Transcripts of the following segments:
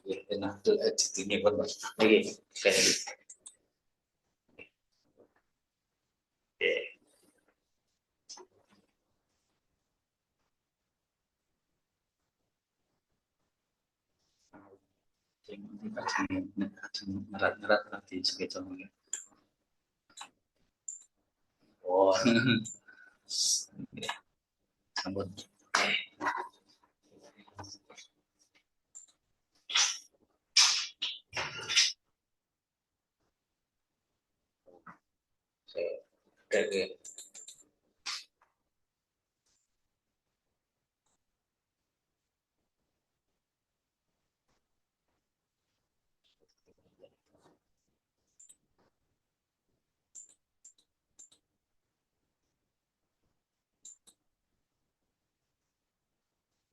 enak tuh editingnya pun Mas. Oke, kayak ini. Oke. Ngerat-ngerat nanti sebetulnya. Oh, sambut. Oke.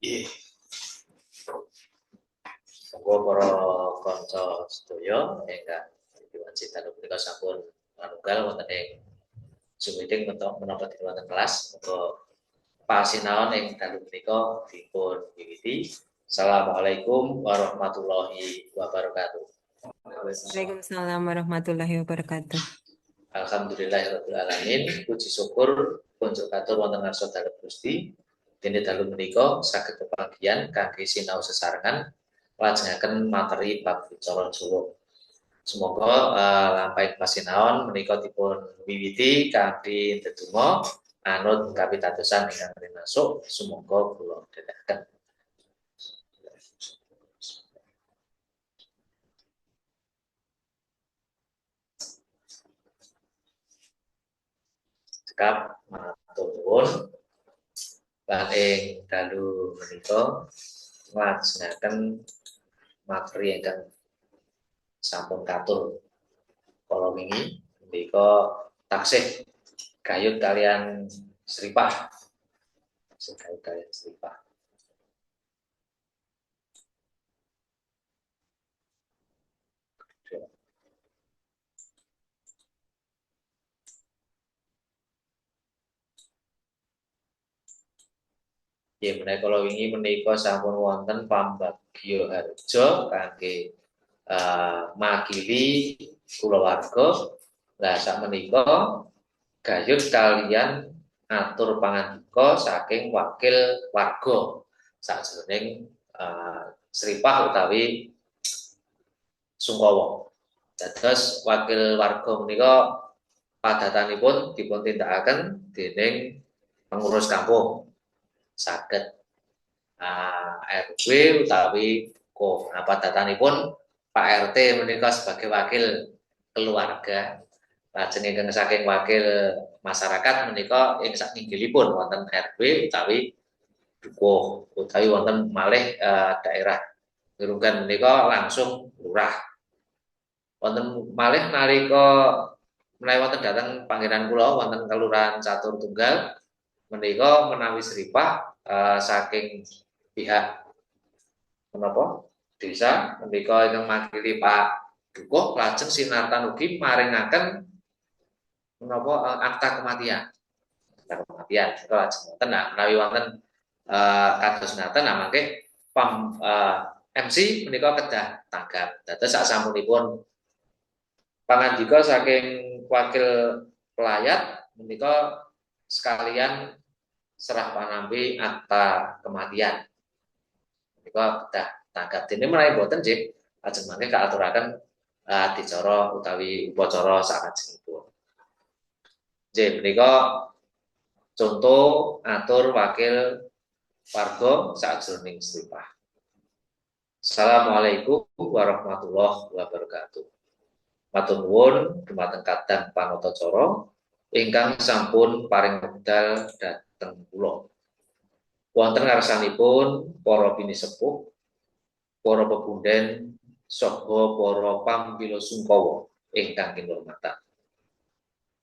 Iya. Monggo para kanca sedaya ingkang diwajib dalu punika sampun manunggal wonten ing Zoom meeting menapa wonten kelas untuk pasinaon ing dalu punika dipun wiwiti. Assalamualaikum warahmatullahi wabarakatuh. Waalaikumsalam warahmatullahi wabarakatuh. Alhamdulillahirabbil alamin. Puji syukur kunjuk katur wonten ngarsa dalem Gusti. Dene dalu menika saged pepanggihan kangge sinau sesarengan lajengaken materi bab bicara Jawa. Semoga lampahing pasinaon menika dipun wiwiti kanthi ndedonga anut kapitadosan ingkang rinasuk sumangga kula dherekaken. Cekap matur nuwun lan ing dalu menika nglajengaken materi ingkang sampun katur kala wingi menika taksih gayut kalian seripah. Gayut kalian seripah. Ya menawi kala wingi menika sampun wonten pambagya harja kangge makili kulawarga. Lah sakmenika gayut kalian atur pangandika saking wakil warga sajroning seripah utawi Sungkawa. Dados wakil warga menika padatanipun dipun tindakaken dening pengurus kampung. Saged RW utawi padatanipun Pak RT menika sebagai wakil keluarga. Lajeng ingkang saking wakil masyarakat menika ing sakinggilipun wonten RW utawi dukuh utawi wonten malih daerah Ngerunggan menika langsung lurah. Wonten malih nalika menawi wonten dhateng panggenan kula wonten kelurahan Catur Tunggal menika menawi seripah saking pihak menapa desa menika ingkang makili Pak Dukuh lajeng sinartan ugi maringaken menapa akta kematian. Akta kematian menika lajeng wonten menawi wonten kados ngaten mangke MC menika kedah tanggap. Dados sasampunipun pangandika saking wakil pelayat menika sekalian serah panampi akta kematian. Menika kedah tanggap. Dene menawi boten nggih lajeng mangke kaaturaken dicara utawi upacara salajengipun. Nggih menika contoh atur wakil warga sajroning seripah. Assalamualaikum warahmatullahi wabarakatuh. Matur nuwun dumateng kadang panatacara ingkang sampun paring wekdal dhateng kula. Wonten ngarsanipun para pinisepuh, para pepunden saha para pambela Sungkawa ingkang kinurmatan.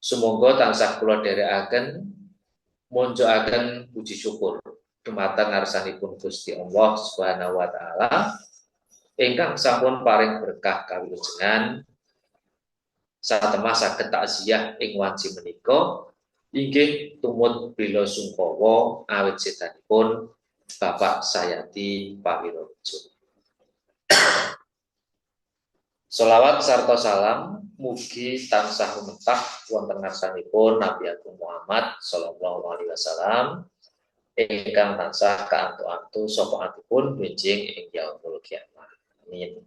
Sumangga tansah kula dherekaken munjukaken puji syukur dumateng ngarsanipun Gusti Allah Subhanahu wa taala ingkang sampun paring berkah kawilujengan satemah saged takziah ing wanci menika inggih tumut bela sungkawa awit sedanipun Bapak Sayati Pawirojo. Sholawat sarta salam mugi tansah lumetah wonten ngarsanipun Nabi Agung Muhammad sallallahu alaihi wasallam ingkang tansah kaantu-antu syafaatipun benjing ing yaumul kiamah. Amin.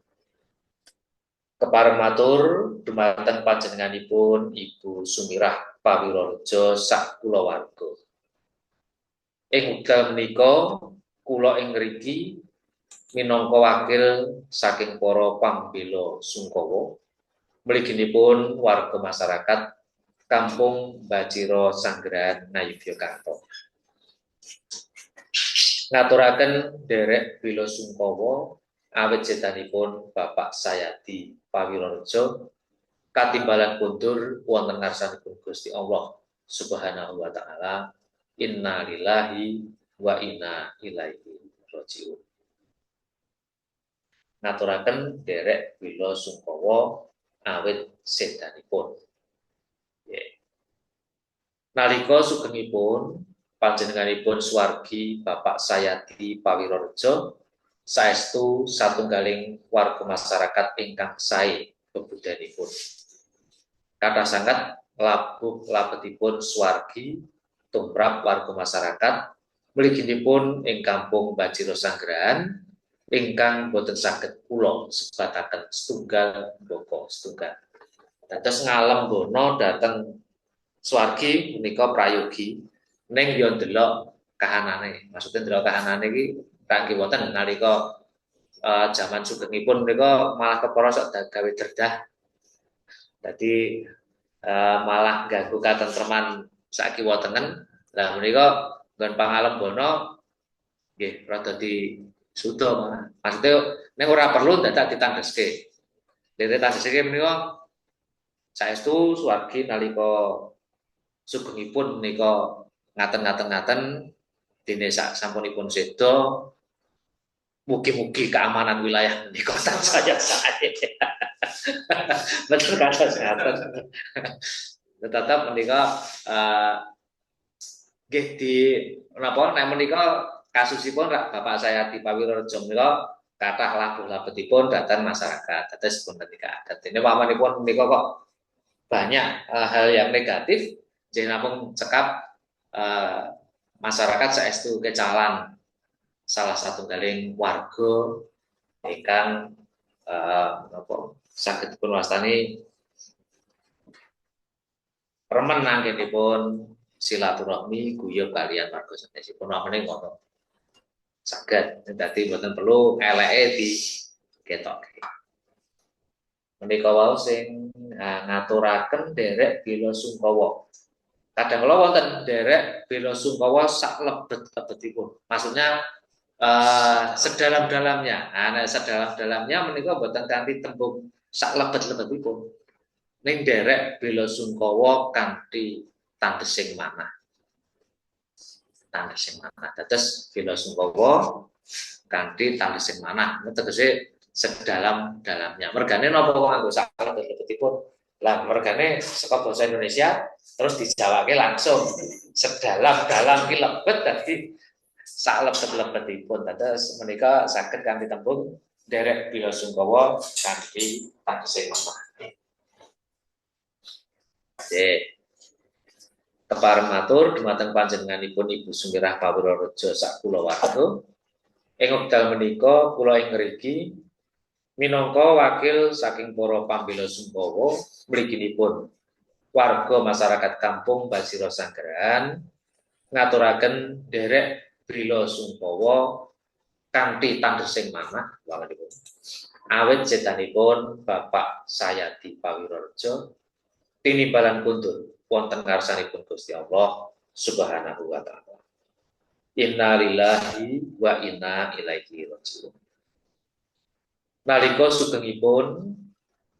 Kepareng matur dumateng panjenenganipun Ibu Sumirah Pawirorejo sak kulawarga. Ing wekdal menika kula ing ngriki minangka wakil saking para pambela sungkawa mliginipun warga masyarakat Kampung Bajira Sanggerahan Ngayogyakarta. Ngaturaken derek bela sungkawa awit sedanipun Bapak Sayadi Pawirorejo katimbalan kundur wonten ngarsanipun Gusti Allah Subhanahu wa taala. Inna lillahi wa inna ilaihi rajiun. Ngaturaken derek bela sungkawa awit sedanipun. Nalika sugengipun panjenenganipun swargi Bapak Sayadi Pawirorejo saestu satunggaling warga masyarakat ingkang sae bebudanipun. Kathah sanget labuh labetipun swargi tumrap warga masyarakat mliginipun ing Kampung Bajira Sanggerahan ingkang boten saged kula sebataken setunggal boko setunggal. Dados ngalem bono dhateng swargi menika prayogi ning yo ndelok kahanane. Maksudnya ndelok kahanane iki tak nggih wonten nalika jaman sugengipun menika malah kepara sok gawe derdah. Dadi malah ganggu katentreman sak kiwa tengen. Lah menika nggon pangalem bono nggih rada disuda malah. Maksudnya ning ora perlu dadak ditandheske. Ditandheske menika saestu swargi nalika sugengipun menika ngaten dene sampunipun seda mugi-mugi keamanan wilayah menika tansaya sae. Betul kata ngaten. Tetap menika nggih di napa nek menika kasusipun Bapak Sayadi Pawirorejo menika kathah labuh-labetipun dhateng masyarakat. Dados pun ketika adat. Dene pamanipun menika kok banyak hal yang negatif jadi namung cekap masyarakat saestu kecalan salah satu galing warga ingkang saged dipun wastani remen anggenipun silaturahmi guyub kaliyan warga sanesipun namene ngono. Saged dadi mboten perlu eleke diketokke. Menika wau sing ngaturaken derek bela sungkawa. Kadang kala wonten derek bela sungkawa sak lebet-lebetipun. Maksudnya sedalam-dalamnya. Nah, sedalam-dalamnya menika mboten kanthi tembung sak lebet-lebetipun. Ning derek bela sungkawa kanthi tandhesing manah. Tandhesing manah. Dados bela sungkawa kanthi tandhesing manah. Tegese sedalam-dalamnya. Mergane napa kok nganggo sak lebet-lebetipun? Lah mergane saka basa Indonesia terus dijawabke langsung sedalam-dalam ki lebet dadi sak lebet-lebetipun. Dados menika saged kanthi tembung derek bela sungkawa kanthi tandhesing manah. Kepareng matur dumateng panjenenganipun Ibu Sumirah Pawirorejo sak kulawarga. Ing wekdal menika kula ing ngriki minangka wakil saking para pambela sungkawa mliginipun warga masyarakat Kampung Bajira Sanggerahan ngaturaken derek bela sungkawa kanthi tandhesing manah wangunipun awit sedanipun Bapak Sayadi Pawirorejo tinimbalan kundur wonten ngarsanipun Gusti Allah Subhanahu wa taala. Inna lillahi wa inna ilaihi rajiun. Nalika sugengipun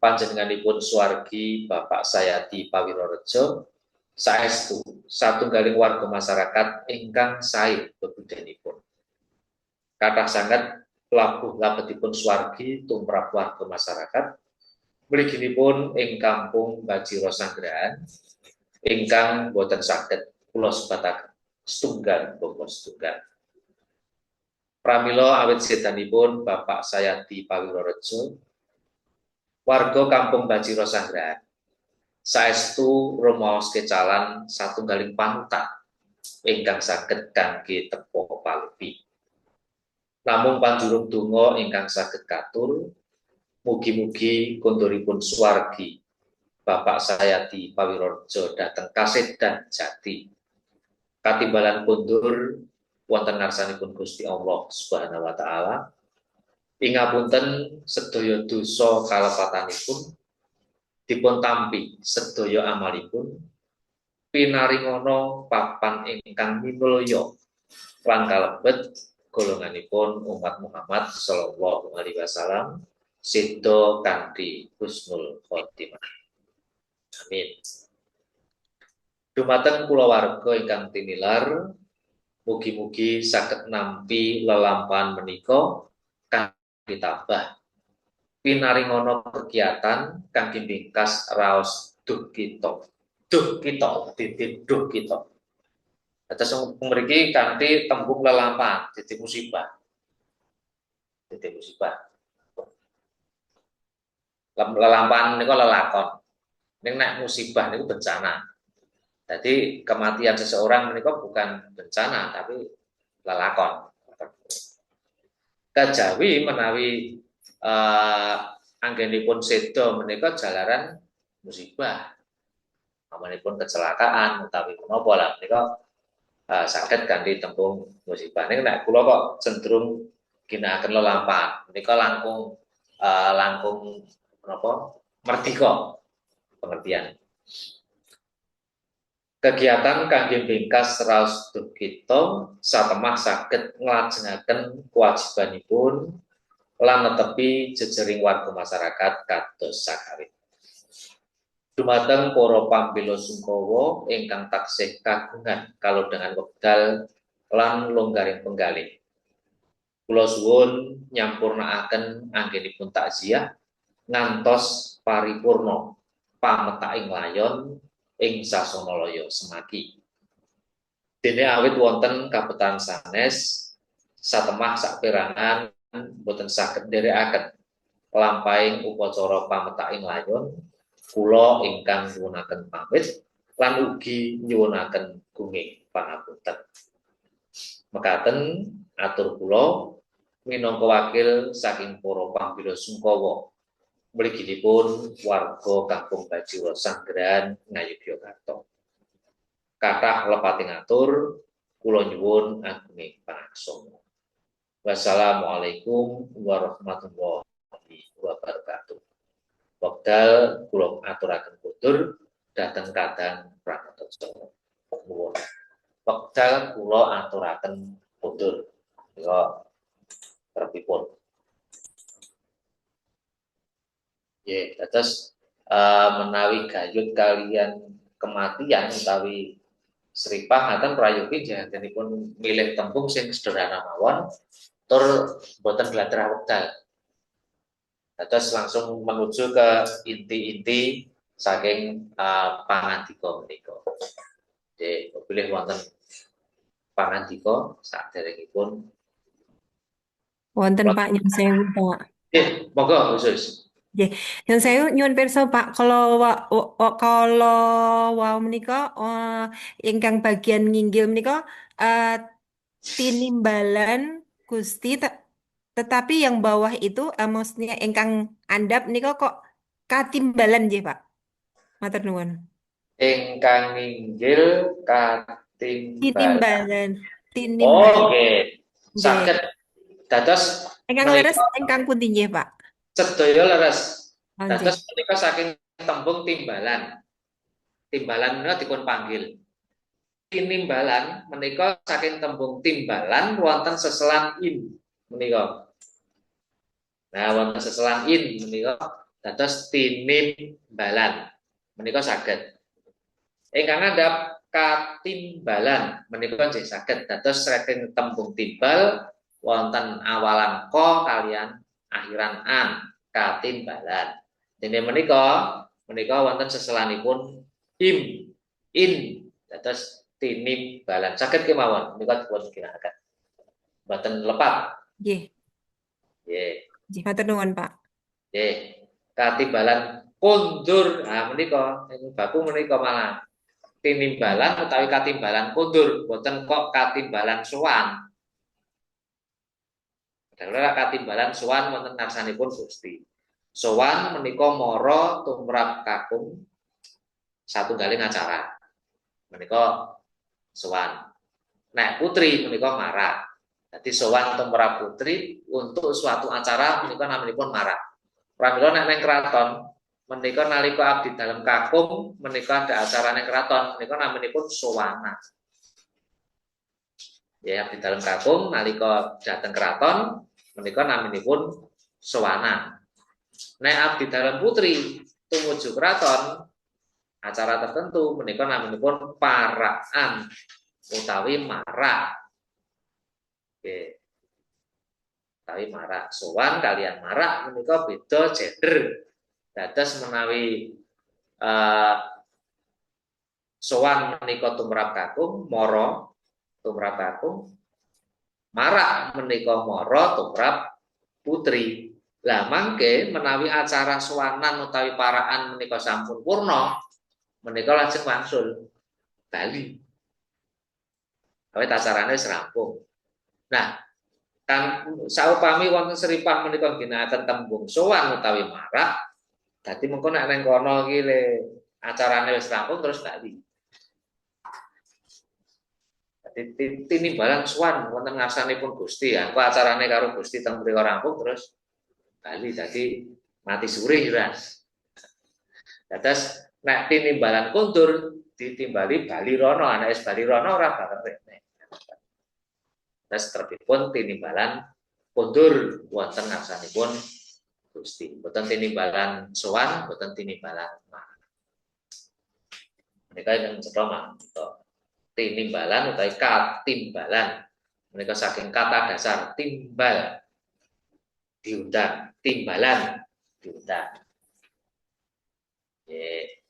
panjenenganipun swargi Bapak Sayadi Pawirorejo saestu satunggaling warga masyarakat ingkang sae bebudanipun. Kathah sanget labuh labetipun swargi tumrap warga masyarakat mliginipun ing Kampung Bajira Sanggerahan ingkang boten saged kula sebataken setunggal boko setunggal. Pramila awit sedanipun Bapak Sayadi Pawirorejo Warga Kampung Bajiro Sanggrahan saestu rumaos kecalan satunggaling panutan ingkang saged kangge tepo palepi. Namung panjurung donga ingkang saged katur, mugi-mugi kondoripun swargi Bapak Sayati Pawirojo dhateng Kasedan Jati. Katimbalan kondur wonten ngarsanipun Gusti Allah Subhanahu wa taala. Ingapunten sedaya dosa kalepatanipun dipun tampi sedaya amalipun pinaringana papan ingkang minulya lan kalebet golonganipun umat Muhammad sallallahu alaihi wasallam seda kanthi husnul khotimah. Amin. Dumateng kulawarga ingkang tinilar, mugi-mugi saged nampi lelampahan menika kanthi tabah pinaringana kegiatan kangge bingkas raos duh kita. Duh kita, titik duh kita. Atas mriki kanthi tembung lelampahan, titik musibah. Titik musibah. Lelampahan niku lelakon. Ning nek musibah niku bencana. Jadi kematian seseorang menika bukan bencana tapi lelakon. Kejawi menawi anggenipun seda menika jalaran musibah. Amanipun kecelakaan utawi menapa lah menika saged kanthi tembung musibah. Ning nek kula kok cenderung ginakaken lelampahan. Menika langkung menapa? Merdika pengertian. Kegiatan kangge bingkas raos duh kita satemah saged nglajengaken kewajibanipun lan netepi jejering warga masyarakat kados sakawit. Dumateng para pambela sungkawa ingkang taksih kagungan kalau dengan wekdal lan longgaring penggalih. Kula suwun nyampurnakaken anggenipun takziah ngantos paripurna pametaking layon ing Sasanalaya Semaki. Dene awit wonten kabetan sanes satemah saperangan boten saged nderekaken lampahing upacara pametaking layon, kula ingkang nyuwunaken pamit lan ugi nyuwunaken gunging pangapunten. Mekaten atur kula minangka wakil saking para pambela sungkawa mliginipun warga Kampung Bajiro Sanggrahan Ngayogyakarta. Kathah lepating atur kula nyuwun agunging pangaksama. Wassalamualaikum warahmatullahi wabarakatuh. Wekdal kula aturaken kundur dhateng kadang pranata. Nuwun. Wekdal kula aturaken kundur. Ya pripun. Ya, terus menawi gayut kalian kematian utawi seripah ngaten prayogi janganipun milih tembung sing sederhana mawon tur boten gladrah wekdal. Terus langsung menuju ke inti-inti saking pangandika menika. Nggih, pilih wonten pangandika saderengipun Wonten Pak nyun sewu Pak. monggo khusus. Nggih, nyun sewu nyuwun pirsa Pak kalau wau menika ingkang bagian nginggil menika tinimbalan Gusti tetapi yang bawah itu maksudnya ingkang andhap menika kok katimbalan nggih Pak. Matur nuwun. Ingkang nginggil katimbalan. Titimbalan. Oh, nggih. Nggih. Saged dados Ingkang leres ingkang pundi nggih Pak? sedaya leres. Oh, Dados menika saking tembung timbalan. Timbalan menika dipun panggil. Tinimbalan menika saking tembung timbalan wonten seselan in menika. Nah, wonten seselan in menika dados tinimbalan. Menika saged. Ingkang ngandhap katimbalan menika nggih saged dados saking tembung timbal wonten awalan ko kalian akhiran an katimbalan. Dene menika wonten seselanipun in dados tinimbalan. Saged kemawon menika dipun ginakaken. Mboten lepat. Nggih. Nggih. Nggih, matur nuwun Pak. Nggih. Katimbalan kondur. Nah menika ing baku menika malah tinimbalan utawi katimbalan kondur, boten kok katimbalan sowan. Adalah katimbalan sowan wonten ngarsanipun Gusti. Sowan menika mara tumrap kakung satunggaling acara. Menika sowan. Nek putri menika marak. Jadi sowan tumrap putri untuk suatu acara menika namanipun marak. Pramila nek neng keraton menika nalika abdi dalam kakung menika ada acara neng keraton menika namanipun sowana. Ya abdi dalam kakung nalika dateng keraton menika namanipun sowana. Nek abdi dalam putri tumuju keraton acara tertentu menika namanipun parakan utawi marak. Oke. Utawi marak sowan kalian marak menika beda gender. Dados menawi sowan menika tumrap kakung, mara tumrap kakung, marak menika mara tumrap putri. Lah mangke menawi acara sowanan utawi parakan menika sampun purna, menika lajeng wangsul bali. Awit acarane wis rampung. Nah, kan saupami wonten seripah menika ginakaken tembung sowan utawi marak, dadi mengko nek nang kono iki le acarane wis rampung terus bali. Dadi tinimbalan sowan wonten ngarsanipun Gusti ya. Engko acarane karo Gusti teng mriko rampung terus bali dadi mati suri ya. Dados nek tinimbalan kundur ditimbali bali rono, anak wis bali rono ora bakal rene. Terus terbitpun tinimbalan kundur wonten ngarsanipun Gusti. Boten tinimbalan sowan, boten tinimbalan marak. Menika ingkang cetha mantuk. Tinimbalan utawi katimbalan. Menika saking kata dasar timbal diundang, timbalan diundang. Nggih.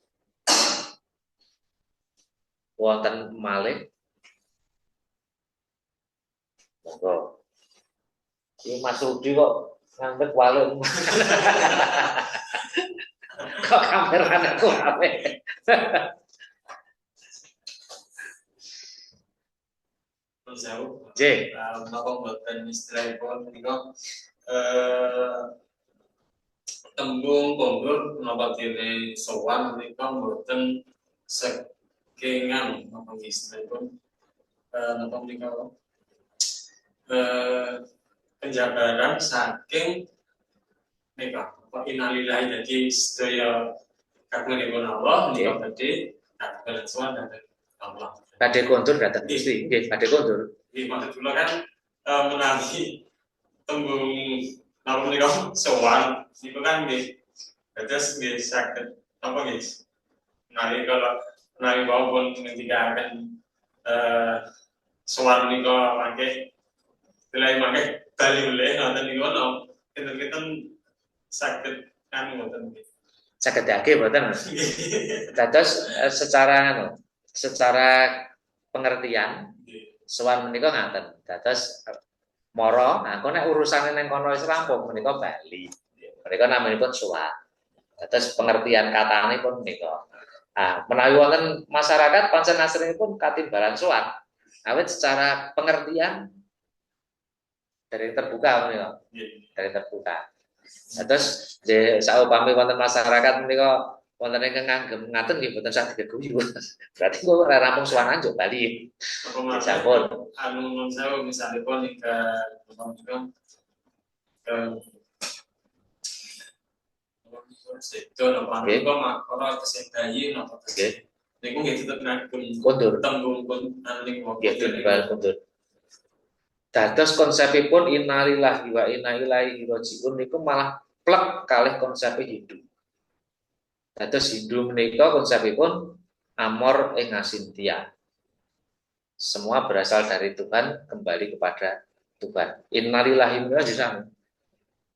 Wonten malih monggo. Iki Mas Rudi kok ngantek walung. Kok kamerane aku ape? Jauh. J. Napa mboten istilahipun menika tembung kondur napa dene sowan menika mboten sakingan napa istilahipun napa menika penjabaran saking nika apa innalillahi dadi sedaya kagunganipun Allah menika badhe kagungan sowan dhateng Allah. Badhe kondur datang Gusti, nggih badhe kondur. Nggih maksud kula kan menawi tembung napa menika sowan niku kan nggih dados nggih saged apa nggih menawi wau pun ngendikaken sowan menika mangke delay mangke bali mulih nonton niku ono kinten-kinten saged kan ngoten nggih. Saged dage mboten. Dados secara pengertian sowan menika ngaten. Dados mara, nah kok nek urusane ning kono wis rampung menika bali. Menika namanipun sowan. Dados pengertian katane pun menika. Nah, menawi wonten masyarakat pancen asrinipun katimbalan sowan. Awit secara pengertian dari terbuka menika. Dari terbuka. Terus saupami wonten masyarakat menika wonten ingkang nganggem ngaten nggih boten saged geguyu. Berarti kok ora rampung sowan anjuk bali. Sampun. Anu nun sewu misalipun ika sedo napa niku ora kesedayi napa nggih. Niku nggih tetep ngagem Kondur. tembung anu niku Nggih timbal kondur. Dados konsepipun innalillahi wa inna ilaihi rajiun niku malah plek kalih konsep Hindu. Dados Hindu menika konsepipun amor ing asintia. Semua berasal dari Tuhan, kembali kepada Tuhan. Innalillahi menika disami.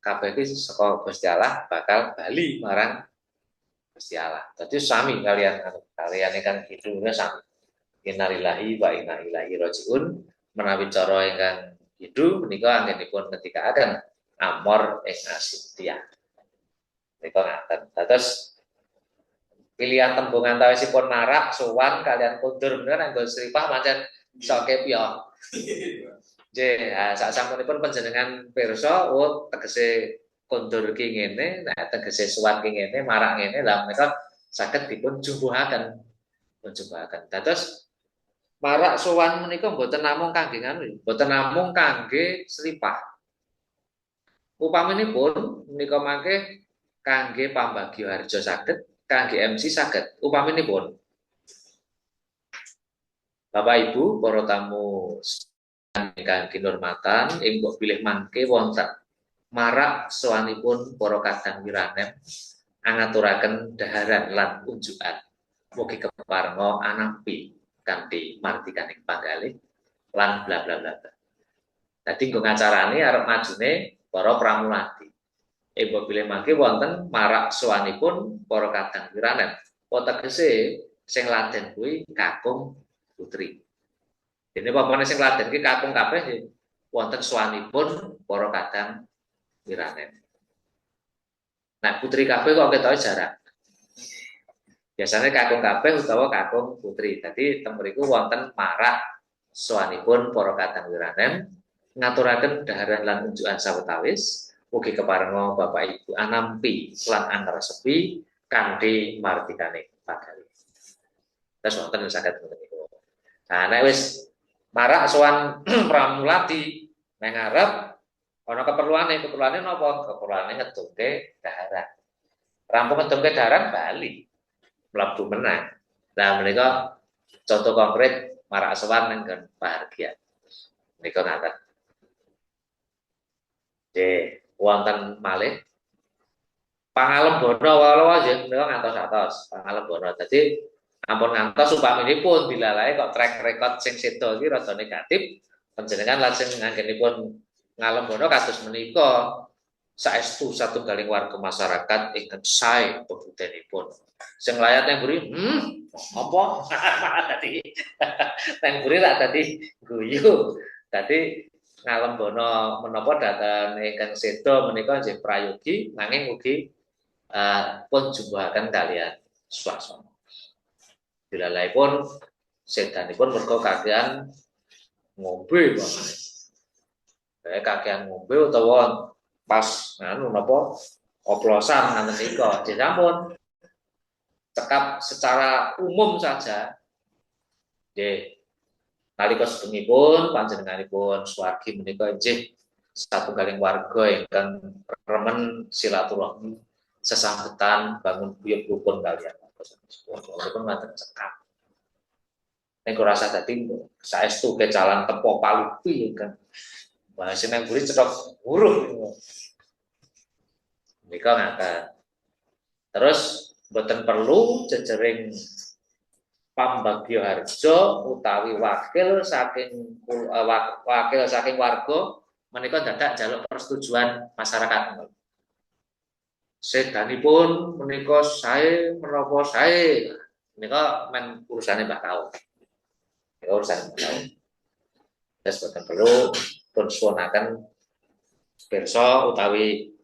Kabeh iki saka Gusti Allah bakal bali marang Gusti Allah. Dadi sami kalian ingkang Hindu menika sami. Innalillahi wa inna ilaihi rajiun. Menawi cara ingkang Hindu menika anggenipun ketika akan amor ing asintia. Menika ngaten. Terus pilihan tembung antawisipun marak, sowan kalian kundur bener anggo sripah pancen iso kepya. Nggih, sak sampunipun panjenengan pirsa tegese kundur ki ngene, nek tegese sowan ki ngene, marak ngene, lah menika saged dipun jumbuhaken. Dados marak sowan menika mboten namung kangge nganu, mboten namung kangge sripah. Upaminipun menika mangke kangge pambagio harja saged, kangge MC saged. Upaminipun Bapak Ibu, para tamu ingkang kinurmatan, ing mbok bilih mangke wonten marak sowanipun para kadang wiranem angaturaken daharan lan unjukan. Mugi keparenga anampi kanthi martikaning panggalih lan bla bla bla. Dadi nggo ngacarane arep majune para pramulati. Ing mbok bilih mangke wonten marak sowanipun para kadang wiranem. Tegese sing laden kuwi kakung putri. Dene papane sing laden ki kakung kabeh wonten sowanipun para kadang wiranen. Nah, putri kabeh kok ketoke jarak. Biasanya kakung kabeh utawa kakung putri. Dadi teng mriku wonten marak sowanipun para kadang wiranen ngaturaken daharan lan unjukan sawetawis mugi keparenga Bapak Ibu anampi lan antaresepi kanthi martikaning panggalih. Terus wonten saged ngoten niku. Nah, nek wis marak sowan pramulati nang ngarep ana keperluane napa? Keperluane ngedungke daharan. Rampung ngedungke daharan bali mlebu menang. Nah, menika contoh konkret marak sowan nang bahagia. Menika ngaten. Wonten malih pangalembono wala nggih menika ngantos-atos pangalembono. Dadi ampun ngantos upaminipun dilalae kok track record sing sedo iki rada negatif, panjenengan lajeng nganggenipun ngalembono kados menika saestu satunggaling warga masyarakat ingkang sae pebudenipun. Sing layat nang mburi, apa? Dadi nang mburi lak dadi guyu. Dadi ngalembono menapa dhateng ingkang sedo menika nggih prayogi nanging ugi pun jumbahaken kalian swasana. Dilalaipun sedanipun mergo kakean ngombe pamane. Kakean ngombe utawa pas nganu napa oplosan ngoten nika. Sampun cekap secara umum saja. Nggih. Nalika sedengipun panjenenganipun swargi menika inggih satunggaling warga ingkang remen silaturahmi sesambetan bangun buyut rukun kalian. Walaupun ngaten cekap. Nek rasa dadi saestu kecalan tepo palupi kan. Bahasa nang buri cedhok huruh. Nika ngaten. Terus mboten perlu jejering pambagio harja utawi wakil saking warga menika dadak njaluk persetujuan masyarakat. Sedanipun menika sae menapa sae menika men urusane Mbah Kaum. Menika urusane Mbah Kaum. Wis boten perlu pun suwunaken pirsa utawi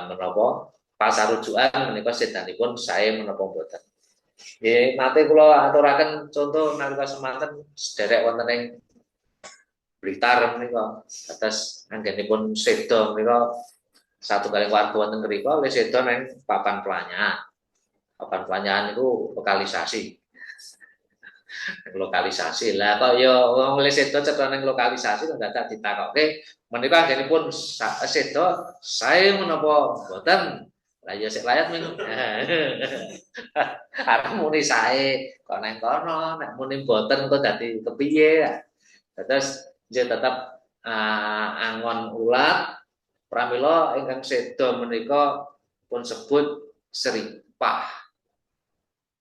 menapa pasarujukan menika sedanipun sae menapa mboten. Nggih, nate kula aturaken contoh nalika semanten sederek wonten ing Blitar menika atas anggenipun sedo menika satunggaling warga wonten mriku wis sedo nang papan pelanyahan. Papan pelanyahan itu lokalisasi. Lokalisasi. Lah kok ya wong wis sedo cetha nang lokalisasi kok dadak ditakokke menika anggenipun sedo sae menapa mboten. Lah ya sik layat men. Arep muni sae kok nang kono, nek muni mboten kok dadi kepiye. Terus nggih tetep angon ulat pramila ingkang sedo menika pun sebut seripah.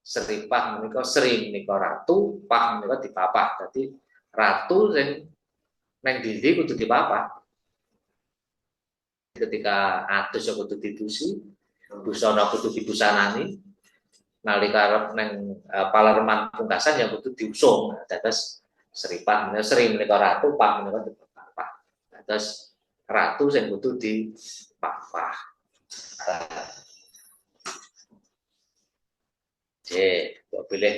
Seripah menika seri menika ratu, pah menika dipapah. Dadi ratu sing nang ndi kudu dipapah. Ketika adus kudu didusi, busana kudu dibusanani, nalika arep nang palareman pungkasan ya kudu diusung. Dados seripah menika seri menika ratu, pah menika dipapah. Dados ratu sing kudu dipapah. Oke, kok pilih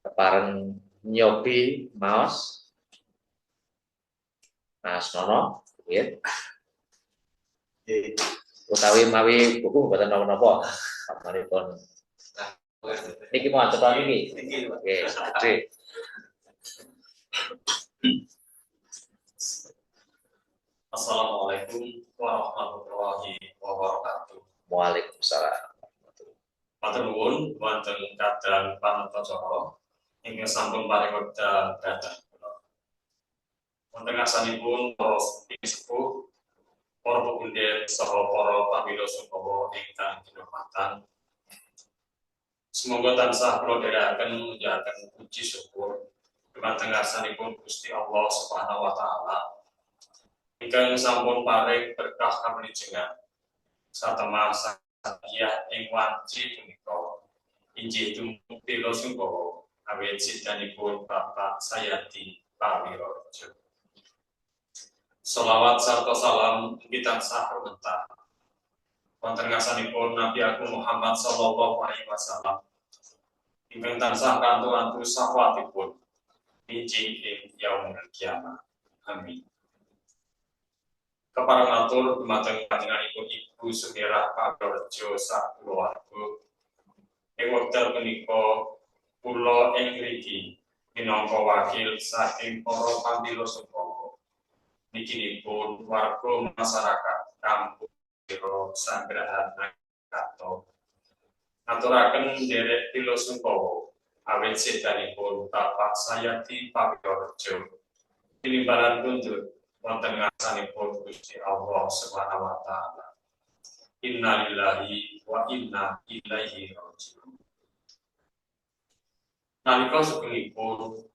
kepareng nyobi maos Mas Nono, ya. Utawi mawi buku mboten napa-napa. Pamanipun. Niki mau cetok niki. Oke, gede. Assalamualaikum warahmatullahi wabarakatuh. Waalaikumsalam. Matur nuwun wonten kadang panatacara ingkang sampun paring wekdal datang kula. Wonten ngarsanipun para sepuh, para pepundhen saha para pamilya Sungkawa ingkang kinurmatan. Semoga tansah kula dherekaken menjagaken puji syukur dumateng ngarsanipun Gusti Allah Subhanahu wa taala ingkang sampun paring berkah kamilijengan satemah sakiah ing wanci punika injih tumupila Sungkawa awit sidanipun Bapak Sayati Pawirojo. Sholawat sarta salam kita tansah rumetah wonten ngarsanipun Nabi Agung Muhammad sallallahu alaihi wasallam ingkang tansah kantu-antu sahwatipun injih ing yaumul kiamah. Amin. Kepareng atur dumateng panjenenganipun Ibu Sumirah Pawirojo sakulawarga. Ing wekdal punika kula ing mriki minangka wakil saking para pamilya Sungkawa niki warga masyarakat kampung Piro Sanggrahan Kato ngaturaken derek pila Sungkawa awit sedanipun Bapak Sayati Pawirojo tinimbalan kundur wonten ngarsanipun Gusti Allah Subhanahu wa taala. Innalillahi wa inna ilaihi raji'un. Nalika sugengipun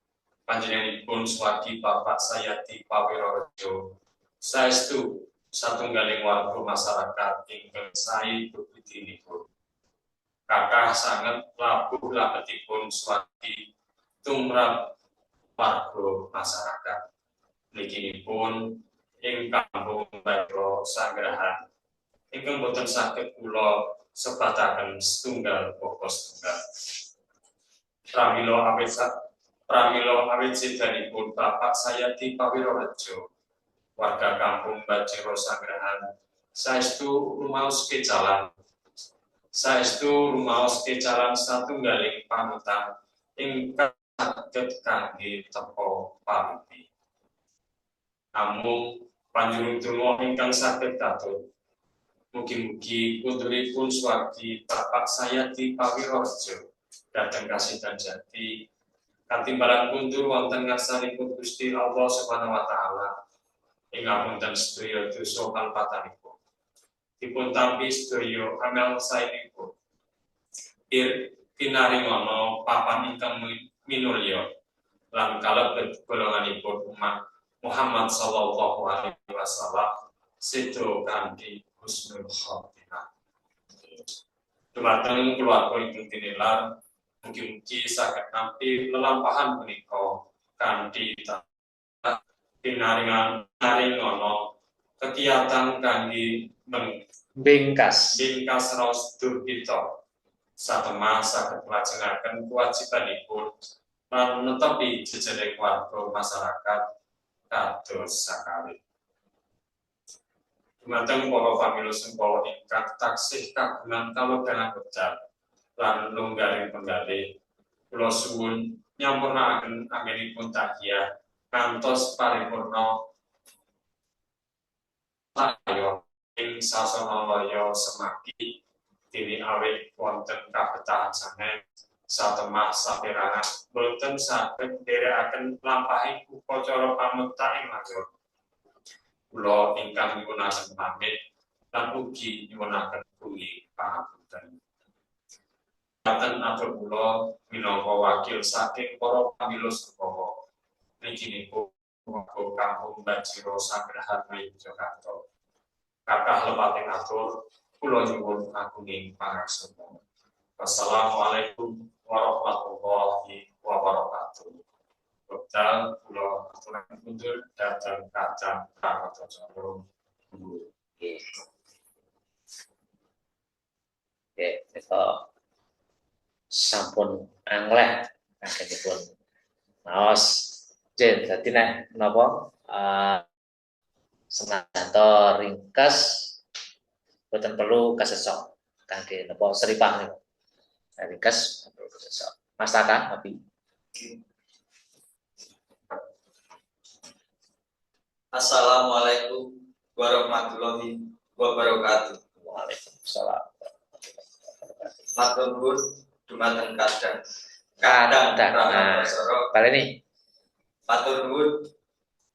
panjenenganipun swagi Bapak Sayati Pawirojo saestu satunggaling warga masyarakat ingkang sae bebudinipun. Kakah sanget labuh labetipun swagi tumrap warga masyarakat. Nikinipun ing kampung Piro Sanggrahan ingkang boten saged kula sebataken setunggal pokok setunggal. Pramila awit sedanipun Bapak Sayati Pawirojo warga kampung Piro Sanggrahan saestu rumaos kecalan satunggaling panutan ingkang saged kangge tepa pamiti. Namung panjurung donga ingkang saged katut. Mugi-mugi putripun swagi Bapak Sayati Pawirojo dhateng kasidan jati katimbalan kundur wonten ngarsanipun Gusti Allah Subhanahu wa taala ing ngapunten sedaya dosa kalpatanipun. Dipun tampi sedaya amal saenipun. Pinaringana papan ingkang minulya lan kalebet golonganipun umat Muhammad sallallahu alaihi wasallam sedo kanthi husnul khotimah. Dumateng keluarga ingkang tinilar, mugi-mugi saged nampi lelampahan punika kanthi pinaringana kegiatan kangge Bingkas. raos durbita satemah saged nglajengaken kewajibanipun lan netepi jejereng warga masyarakat kados sakali. Dumateng para pamilya Sungkawa ingkang taksih kagungan kalodhangan wekdal lan longgaring penggalih, kula suwun nyampurnakaken anggenipun tahiyah kantos paripurna layo ing sasana laya semaki dene awit wonten kabetahan sanget satemah saperangan boten saged nderekaken lampahing upacara pamekta ing matur. Kula ingkang nyuwunaken pamit lan ugi nyuwunaken pundi pangapunten. Katen atur kula minangka wakil saking para pamilya Sungkawa nikinipun warga kampung Piro Sanggrahan Yogyakarta. Kakah lepating atur kula nyuwun agunging pangaksana. Wassalamualaikum warahmatullahi wabarakatuh. Wekdal kula aturaken kundur dhateng kadang panatacara. Oke, menika sampun angleh anggenipun maos. Jen, dadi nek menapa senajan ringkes boten perlu kasesok kangge napa seripah niku. Ringkes perlu kasesok. Mas Taka, tapi Assalamualaikum warahmatullahi wabarakatuh. Waalaikumsalam. Matur nuwun dumateng kadang Kadang. Pranata Baleni. Matur nuwun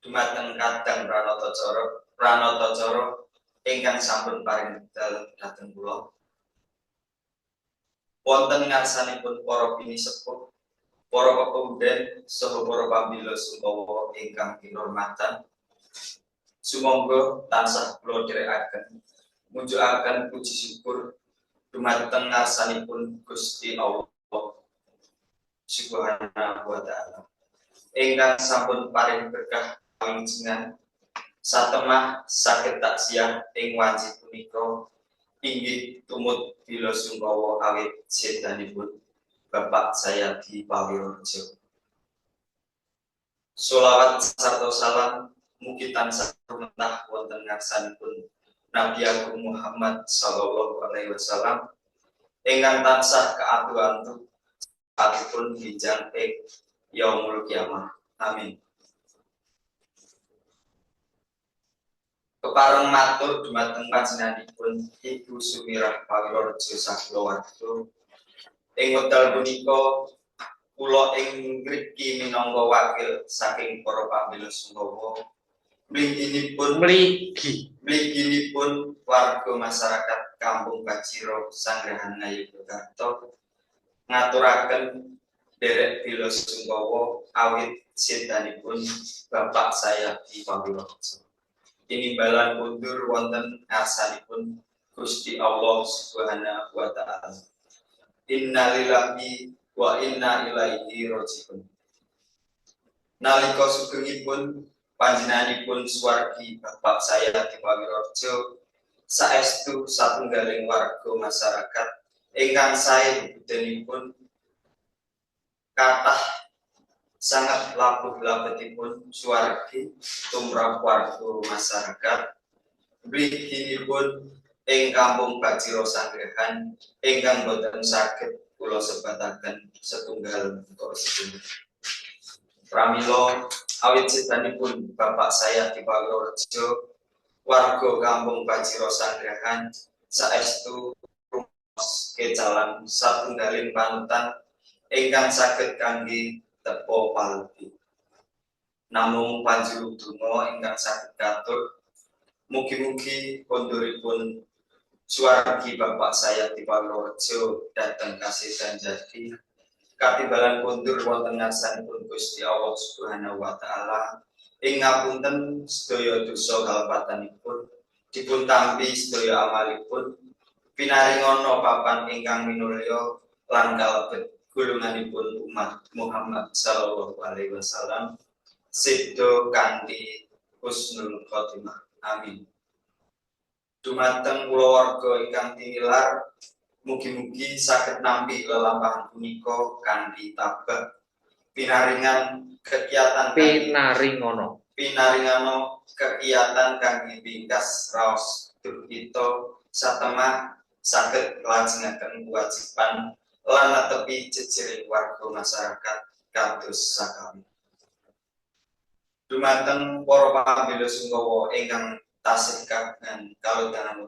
dumateng kadang Pranata Cara ingkang sampun paring medal dhateng kula. Wonten ngarsanipun para pinisepuh, para pepundhen saha para pambila sungkawa ingkang kinurmatan. Sumangga tansah kula dherekaken mujukaken puji syukur dumateng ngarsanipun Gusti Allah Subhanahu wa taala ingkang sampun paring berkah pawijengan satemah saged taksiyah ing wanci punika inggih tumut bila sungkawa awit sedanipun Bapak saya di Pawirorjo. Sholawat sarta salam mugi tansah rumetah wonten ngarsanipun Nabi Agung Muhammad sallallahu alaihi wasallam ingkang tansah kaatu-atu satipun bijang ing yaumul kiamah. Amin. Kepareng matur dumateng panjenenganipun Ibu Sumirah Pawirorjo sakulawarga. Ing wekdal punika kula ing mriki minangka wakil saking para pambela sungkawa mliginipun warga masyarakat Kampung Bajiro Sanggrahan Ngayogyakarta ngaturaken derek bila sungkawa awit sedanipun Bapak saya di Pawirorjo. Tinimbalan mundur wonten ngarsanipun Gusti Allah Subhanahu wa taala. Innalillahi wa inna ilaihi raji'un. Nalika sugengipun panjenenganipun swargi Bapak saya di Pawirorjo saestu satunggaling warga masyarakat ingkang sae budanipun kathah sangat labuh-labetipun swargi tumrap warga masyarakat mliginipun ing Kampung Bajiro Sanggrahan ingkang boten saged kula sebataken setunggal sedaya. Pramila awit sedanipun Bapak saya di Pawirorjo warga Kampung Bajiro Sanggrahan saestu rumus kecalan satunggaling panutan ingkang saged kangge tepo palebih. Namung panjuluk donga ingkang saged katur mugi-mugi konduripun swargi Bapak saya di Pawirorjo dhateng kasedan jadi katimbalan kondur wonten ngarsanipun Gusti Allah Subhanahu wa taala ing ngapunten sedaya dosa kalepatanipun dipun tampi sedaya amalipun pinaringana papan ingkang minulya lan kalebet golonganipun umat Muhammad sallallahu alaihi wasallam sedo kanthi husnul khotimah. Amin. Dumateng kula warga ingkang tinilar mugi-mugi saged nampi lelampahan punika kanthi tabah pinaringana kegiatan kangge bingkas raos kita satemah saged nglajengaken kewajiban lan netepi jejering warga masyarakat kados sakami. Dumateng para pambela sungkawa ingkang tasih kagungan kalodhangan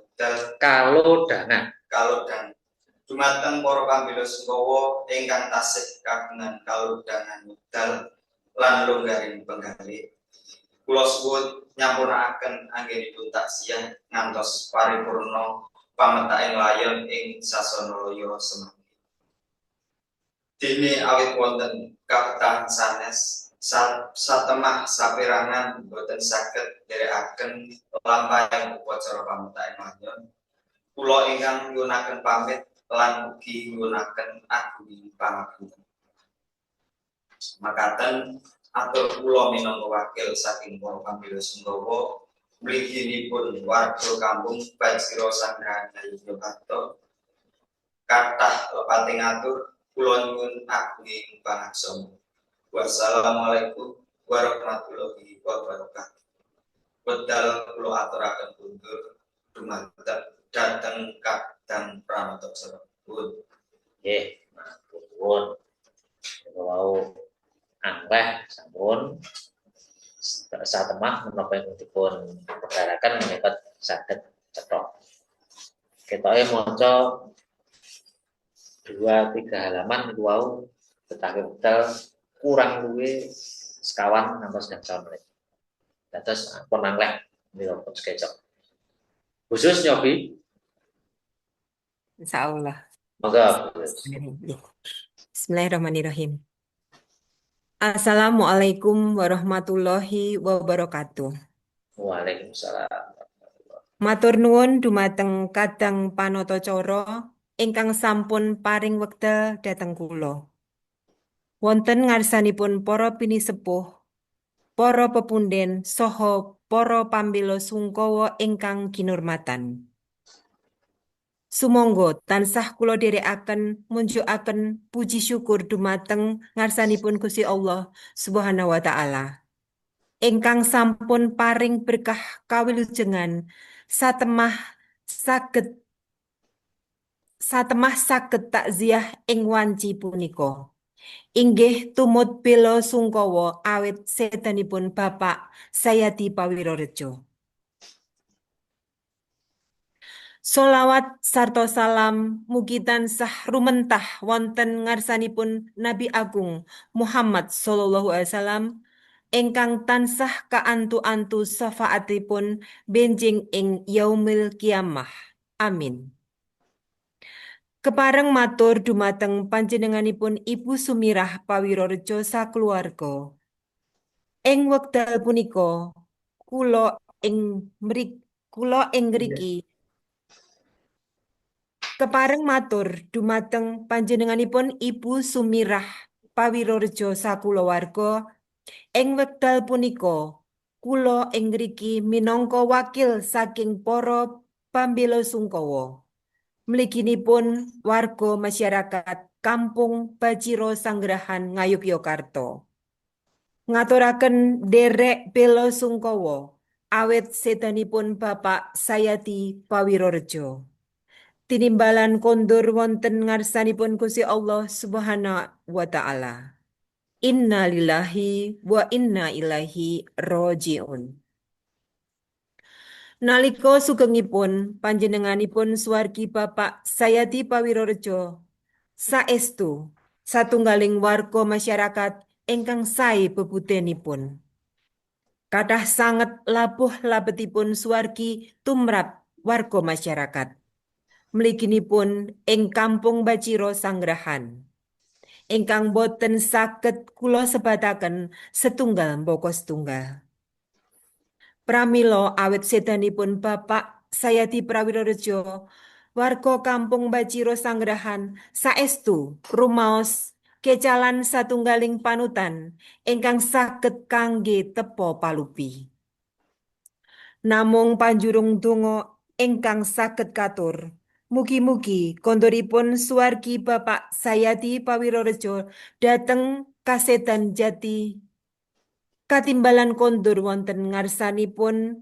dumateng para pambela sungkawa ingkang tasih kagungan kalodhangan wekdal lan longgaring penggalih kula suwun nyampuraken anggenipun taksiyah ngantos paripurna pametaking layon ing sasana loya semanggi. Dene awit wonten kabetahan sanes satemah saperangan boten saged nderekaken lampahing upacara pametaking layon. Kula ingkang nyuwunaken pamit lan ugi nyuwunaken agunging pangapunten. Makaten atur kula minangka wakil saking para pambela sungkawa mliginipun warga Kampung Bajiro Sanggrahan Ngayogyakarta kathah lepate ngatur kula nyuwun agunging pangaksa. Wassalamualaikum warahmatullahi wabarakatuh. Wedal kula aturaken kundur dumateng dhateng Kadang Pramodaksa. Nggih, matur nuwun. Wau angkeh sampun satemah menapa ingkang dipun pedharaken menika saged cetha. Ketoke maca 2-3 halaman niku wau betake wekdal kurang luwih sekawan ngantos gangsal menit. Dados pun angkeh menika sketsa. Khusus nyobi, Insya Allah. monggo. Bismillahirrahmanirrahim. Assalamualaikum warahmatullahi wabarakatuh. Waalaikumsalam. Matur nuwun dumateng Kadang Panatacara ingkang sampun paring wekdal dhateng kula. Wonten ngarsanipun para pinisepuh, para pepunden saha para pambela sungkawa ingkang kinurmatan. Sumangga tansah kula dherekaken munjukaken puji syukur dumateng ngarsanipun Gusti Allah Subhanahu wa taala. Ingkang sampun paring berkah kawilujengan satemah saged takziah ing wanci punika. Inggih tumut bela sungkawa awit sedanipun Bapak Sayadi Pawirorejo. Sholawat sarta salam mugi tansah rumentah wonten ngarsanipun Nabi Agung Muhammad sallallahu alaihi wasallam ingkang tansah kaantu-antu syafaatipun benjing ing yaumil kiamah. Amin. Kepareng matur dumateng panjenenganipun Ibu Sumirah Pawirorejo sakluwarga. Ing wekdal punika kula ing ngriki kepareng matur dumateng panjenenganipun Ibu Sumirah Pawirorejo sakulawarga. Ing wekdal punika kula ing ngriki minangka wakil saking para pambela sungkawa. Mliginipun warga masyarakat Kampung Bajiro Sanggrahan Ngayogyakarta. Ngaturaken derek bela sungkawa awit sedanipun Bapak Sayadi Pawirorejo. Tinimbalan kondur wonten ngarsanipun Gusti Allah Subhanahu wa taala. Inna lillahi wa inna ilaihi rajiun. Nalika sugengipun panjenenganipun swargi Bapak Sayadi Pawirorejo saestu satunggaling warga masyarakat ingkang sae bebudenipun. Kathah sanget labuh labetipun swargi tumrap warga masyarakat. Mliginipun ing Kampung Bajiro Sanggrahan. Ingkang boten saged kula sebataken setunggal mbaka setunggal. Pramila awit sedanipun Bapak Sayadi Pawirorejo, warga Kampung Bajiro Sanggrahan saestu rumaos kecalan satunggaling panutan ingkang saged kangge tepa palupi. Namung panjurung donga ingkang saged katur. Mugi-mugi kondoripun swargi Bapak Sayadi Pawirorejo dhateng kasedan jati katimbalan kondur wonten ngarsanipun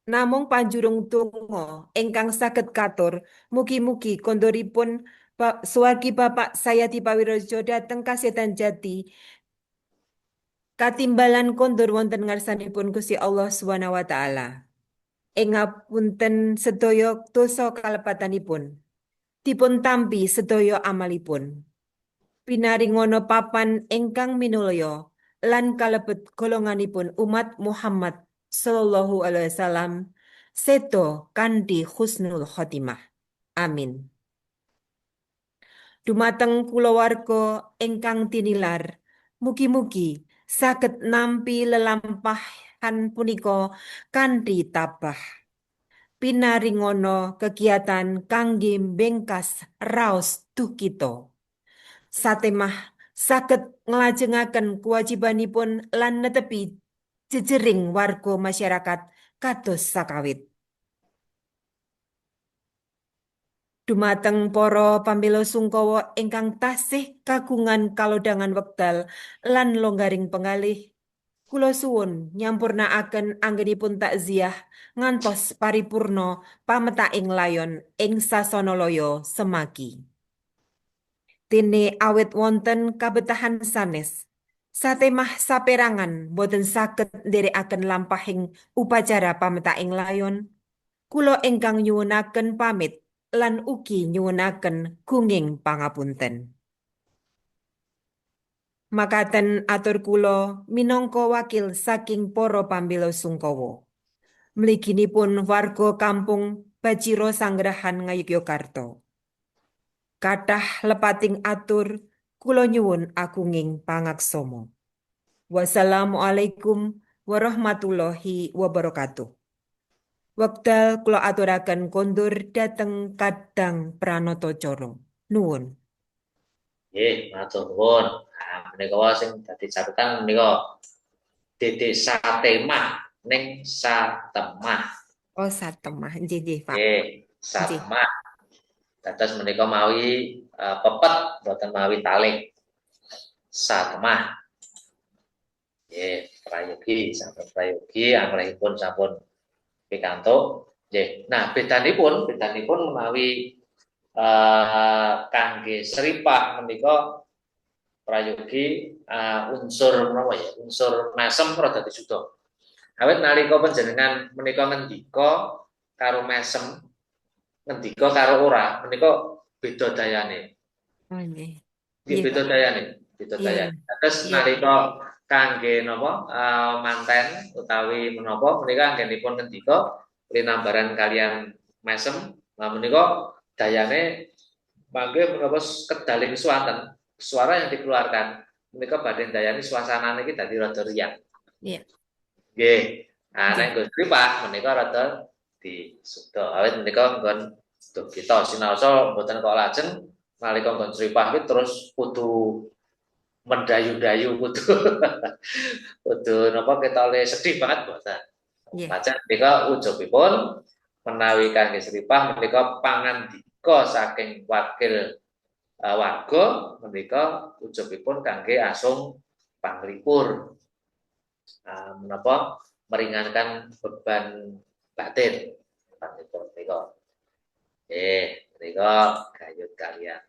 namung panjurung donga ingkang saged katur. Mugi-mugi kondoripun swargi Bapak Sayadi Pawirorejo dhateng kasedan jati katimbalan kondur wonten ngarsanipun Gusti Allah Subhanahu wa taala. Ing ngapunten sedaya dosa kalepatanipun. Dipun tampi sedaya amalipun. Pinaringono papan ingkang minulya lan kalebet golonganipun umat Muhammad sallallahu alaihi wasallam sedo kanthi husnul khotimah. Amin. Dumateng kulawarga ingkang tinilar, mugi-mugi saged nampi lelampahan punika kanthi tabah. Pinaringono kegiatan kangge bengkas raos duh kita. Satemah saged nglajengaken kewajibanipun lan netepi jejering warga masyarakat kados sakawit. Dumateng para pambela sungkawa ingkang tasih kagungan kalodhangan wekdal lan longgaring penggalih, kula suwun nyampurnakaken anggenipun takziah ngantos paripurna pametaking layon ing Sasana Loyo Semaki. Dene awit wonten kabetahan sanes, satemah saperangan boten saged ndherekaken lampahing upacara pametaking layon, kula ingkang nyuwunaken pamit lan ugi nyuwunaken gunging pangapunten. Makaten atur kula minangka wakil saking para pambela sungkawa. Mliginipun warga kampung Bajiro Sanggrahan Ngayogyakarta. Kathah lepating atur kula nyuwun agunging pangaksama. Wassalamualaikum warahmatullahi wabarakatuh. Wekdal kula aturaken kondur dhateng Kadang Pranatacara. Nuwun. Nggih, matur nuwun. Nah, menika wae sing dadi catetan menika Dede Satemah ning Satemah. Oh, satemah nggih, Pak. Nggih, Satemah. Dados menika mawi pepet boten mawi taling. Satemah. Nggih, prayogi sampun prayogi anggenipun sampun pikantuk. Nggih. Nah, bedanipun menawi kangge seripah menika prayogi unsur menapa ya? Unsur mesem rada disuda. Awit nalika panjenengan menika ngendika karo mesem, ngendika karo ora, menika beda dayane. Oh, nggih. Nggih, beda dayane. Terus Iya. nalika kangge napa manten utawi menapa menika anggenipun ngendika linambaran kalian mesem, nah menika dayane mangke menapa kedaling swanten suara yang dikeluarkan menika badhe dayani suasanane iki dadi rada riang. Iya. Nggih. Nah, nek nggon pripah menika rada disuda. Awit menika nggon kita sinaosa mboten kok lajeng nalika nggon sripah iki terus kudu mendayu-dayu kudu napa ketole sedih banget mboten. Pancen menika ujugipun menawi kangge sripah menika pangandika saking wakil warga menika ujugipun kangge asung panglipur. Menapa meringankan beban batin panglipur menika. Menika gayut kalian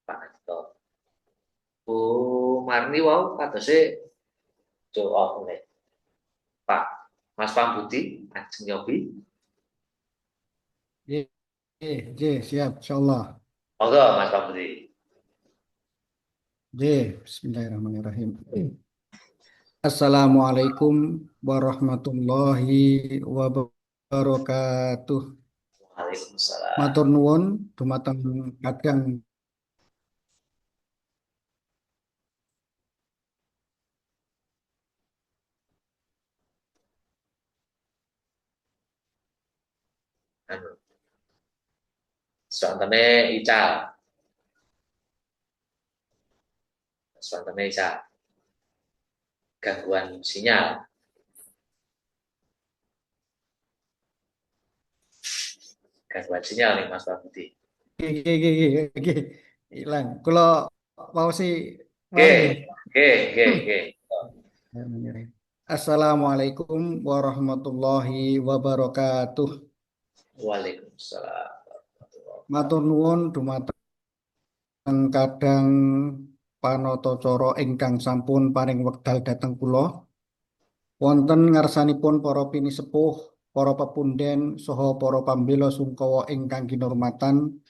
Pak Adito. Bu Marni wau kadose doa oleh Pak Mas Pambudi ajeng nyobi. Siap, insyaallah. Monggo Mas Pambudi. Bismillahirrahmanirrahim. Assalamualaikum warahmatullahi wabarakatuh. Waalaikumsalam. Matur nuwun dumateng Kadang Swantene Ical. Gangguan sinyal. Gangguan sinyal nih Mas Pambudi. Hilang. Kalau mau sih Assalamualaikum warahmatullahi wabarakatuh. Waalaikumsalam. Matur nuwun dumateng Kadang Panatacara ingkang sampun paring wekdal dhateng kula. Wonten ngarsanipun para pinisepuh, para pepunden saha para pambela sungkawa ingkang kinurmatan,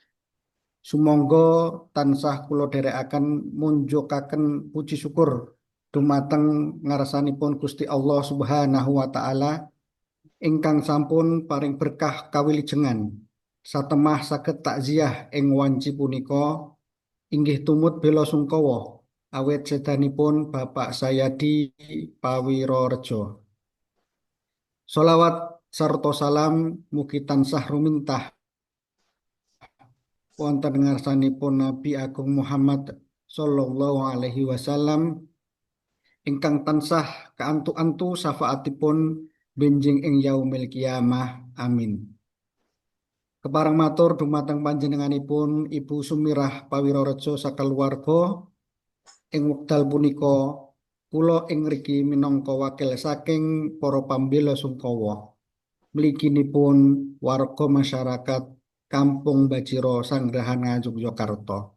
sumangga tansah kula dherekaken munjukaken puji syukur dumateng ngarsanipun Gusti Allah Subhanahu wa taala ingkang sampun paring berkah kawilujengan satemah saged takziah ing wanci punika inggih tumut bela sungkawa awit sedanipun Bapak Sayadi Pawirorejo. Sholawat sarta salam mugi tansah rumintah wonten ngarsanipun Nabi Agung Muhammad sallallahu alaihi wasallam ingkang tansah kaantu-antu syafaatipun benjing ing yaumil kiamah. Amin. Kepareng matur dumateng panjenenganipun Ibu Sumirah Pawirorejo sakaluwarga ing wekdal punika kula ing mriki minangka wakil saking para pambela sungkawa mliginipun warga masyarakat Kampung Bajira Sanggrahan Ngayogyakarta.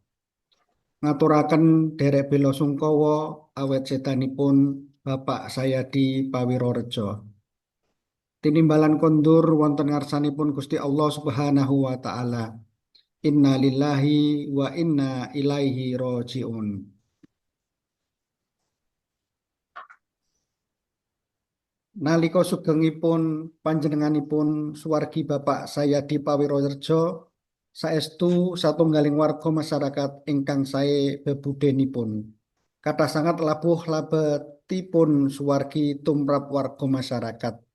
Ngaturaken derek bela sungkawa awet sedanipun Bapak Sayadi Pawirorejo. Tinimbalan kondur wonten ngarsanipun Gusti Allah Subhanahu wa taala. Inna lillahi wa inna ilaihi rajiun. Nalika sugengipun panjenenganipun suwargi Bapak Sayadi Pawirorejo saestu satunggaling warga masyarakat ingkang sae bebudenipun. Kathah sangat labuh labetipun suwargi tumrap warga masyarakat.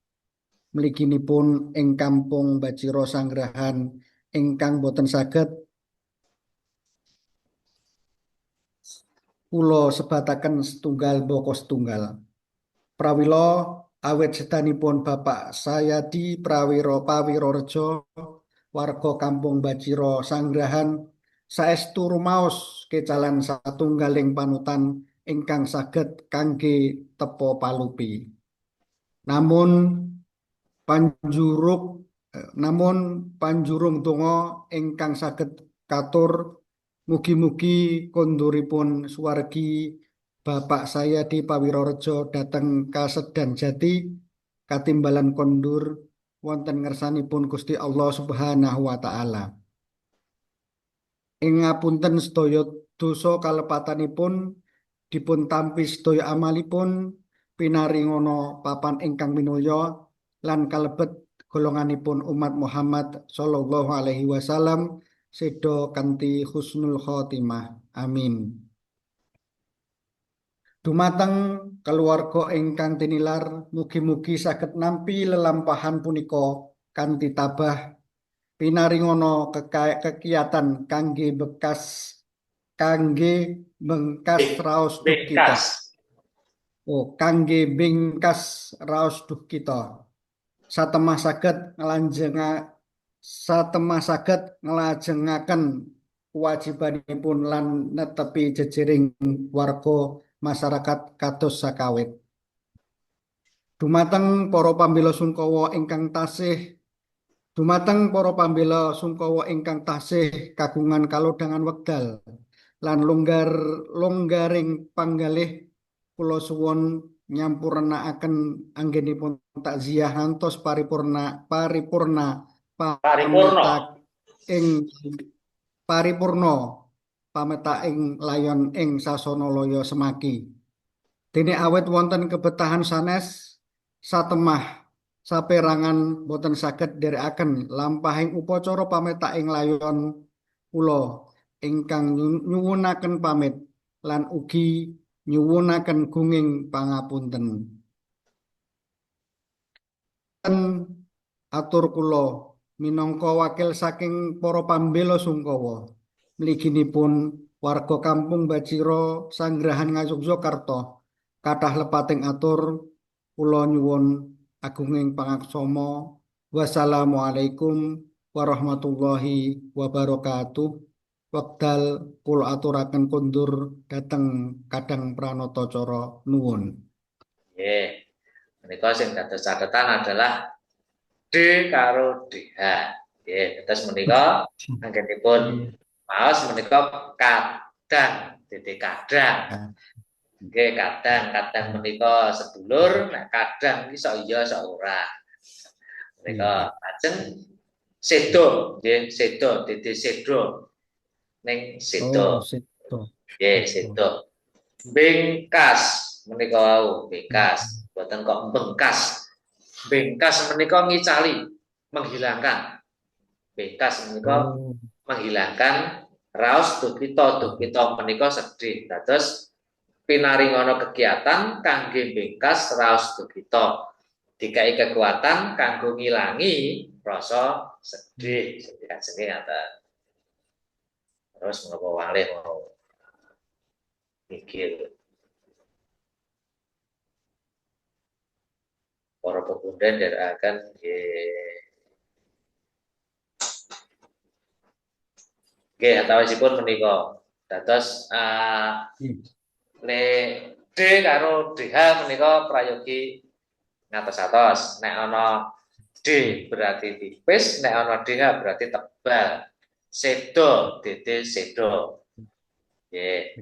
Mliginipun ing Kampung Bajira Sanggrahan ingkang boten saged kula sebataken setunggal boko setunggal. Prawila awet sedanipun Bapak Sayadi Pawirorejo warga Kampung Bajira Sanggrahan saestu rumaos kecalan satunggaling panutan ingkang saged kangge tepo palupi. Namun panjurung donga ingkang saged katur mugi-mugi konduripun suwargi Bapak Sayadi Pawirorejo dhateng kasedan jati katimbalan kondur wonten ngersanipun Gusti Allah Subhanahu wa taala. Ing ngapunten sedaya dosa kalepatanipun dipun tampi sedaya amalipun pinaringana papan ingkang minulya lan kalebet golonganipun umat Muhammad sallallahu alaihi wasallam seda kanthi husnul khotimah. Amin. Dumateng keluarga ingkang tinilar mugi-mugi saged nampi lelampahan punika kanthi tabah pinaringana kegiatan kangge raos duh kita. Kangge bingkas raos duh kita. Satemah saged nglajengaken kewajibanipun lan netepi jejering warga masyarakat kados sakawit. Dumateng para pambela sungkawa ingkang tasih kagungan kalodhangan wekdal lan longgaring panggalih kula suwun nyampurnaaken anggenipun takziah ngantos paripurna pametak ing layon ing sasana loya semaki. Dene awet wonten kebetahan sanes satemah saperangan boten saged nderekaken lampahing upacara pametak ing layon kula ingkang nyuwunaken pamit lan ugi nyuwunaken gunging pangapunten. Atur kula minangka wakil saking para pambela sungkawa mliginipun warga Kampung Bajira Sanggrahan Ngayogyakarta kathah lepating atur kula nyuwun agunging pangaksama. Wassalamualaikum warahmatullahi wabarakatuh. Wekdal kula aturaken kondur dhateng Kadang Pranatacara nuwun. Nggih. Menika sing dados catatan adalah D karo DH. Nggih, terus menika anggenipun maos menika kadang titik kadang. Nggih, kadang menika sedulur, nek kadang iki sok iya sok ora. Menika lajeng sedo, nggih, sedo titik sedo. Ning sedo. Nggih, sedo. Bengkas menika wau, bengkas. Boten kok bengkas. Bengkas menika ngicali, menghilangkan. Bengkas menika menghilangkan raos duh kita menika sedih. Dados pinaringana kegiatan kangge bengkas raos duh kita. Dikai kekuatan kanggo ngilangi rasa sedih. Sedih ngaten. Terus menapa walih mau mikir. Para pepundhen ndherekaken nggih. Nggih, antawisipun menika dados le D karo DH menika prayogi ngatos-atos. Nek ana D berarti tipis, nek ana DH berarti tebal. Sedo, dede sedo. Nggih.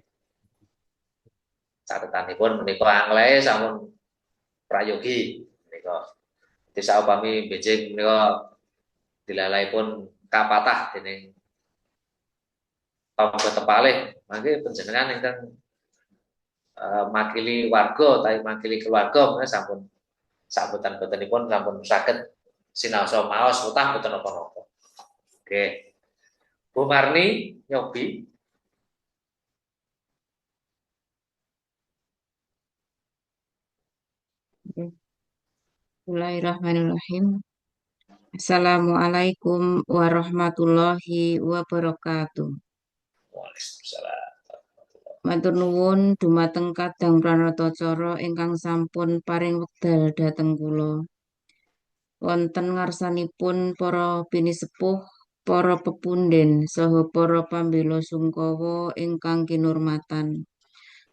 Catetanipun menika anglae sampun prayogi menika. Dadi saupami benjing menika dilalaipun kapatah dening Pamba Tepalih, mangke panjenengan ingkang makili warga utawi makili keluarga menika sampun saboten-botenipun sampun saged sinaosa maos utah boten napa-napa. Oke. Bu Marni nyobi. Bismillahirrahmanirrahim. Assalamualaikum warahmatullahi wabarakatuh. Waalaikumsalam. Matur nuwun dumateng Kadang Pranatacara ingkang sampun paring wekdal dhateng kula. Wonten ngarsanipun para pinisepuh, para pepundhen saha para pambela sungkawa ingkang kinurmatan.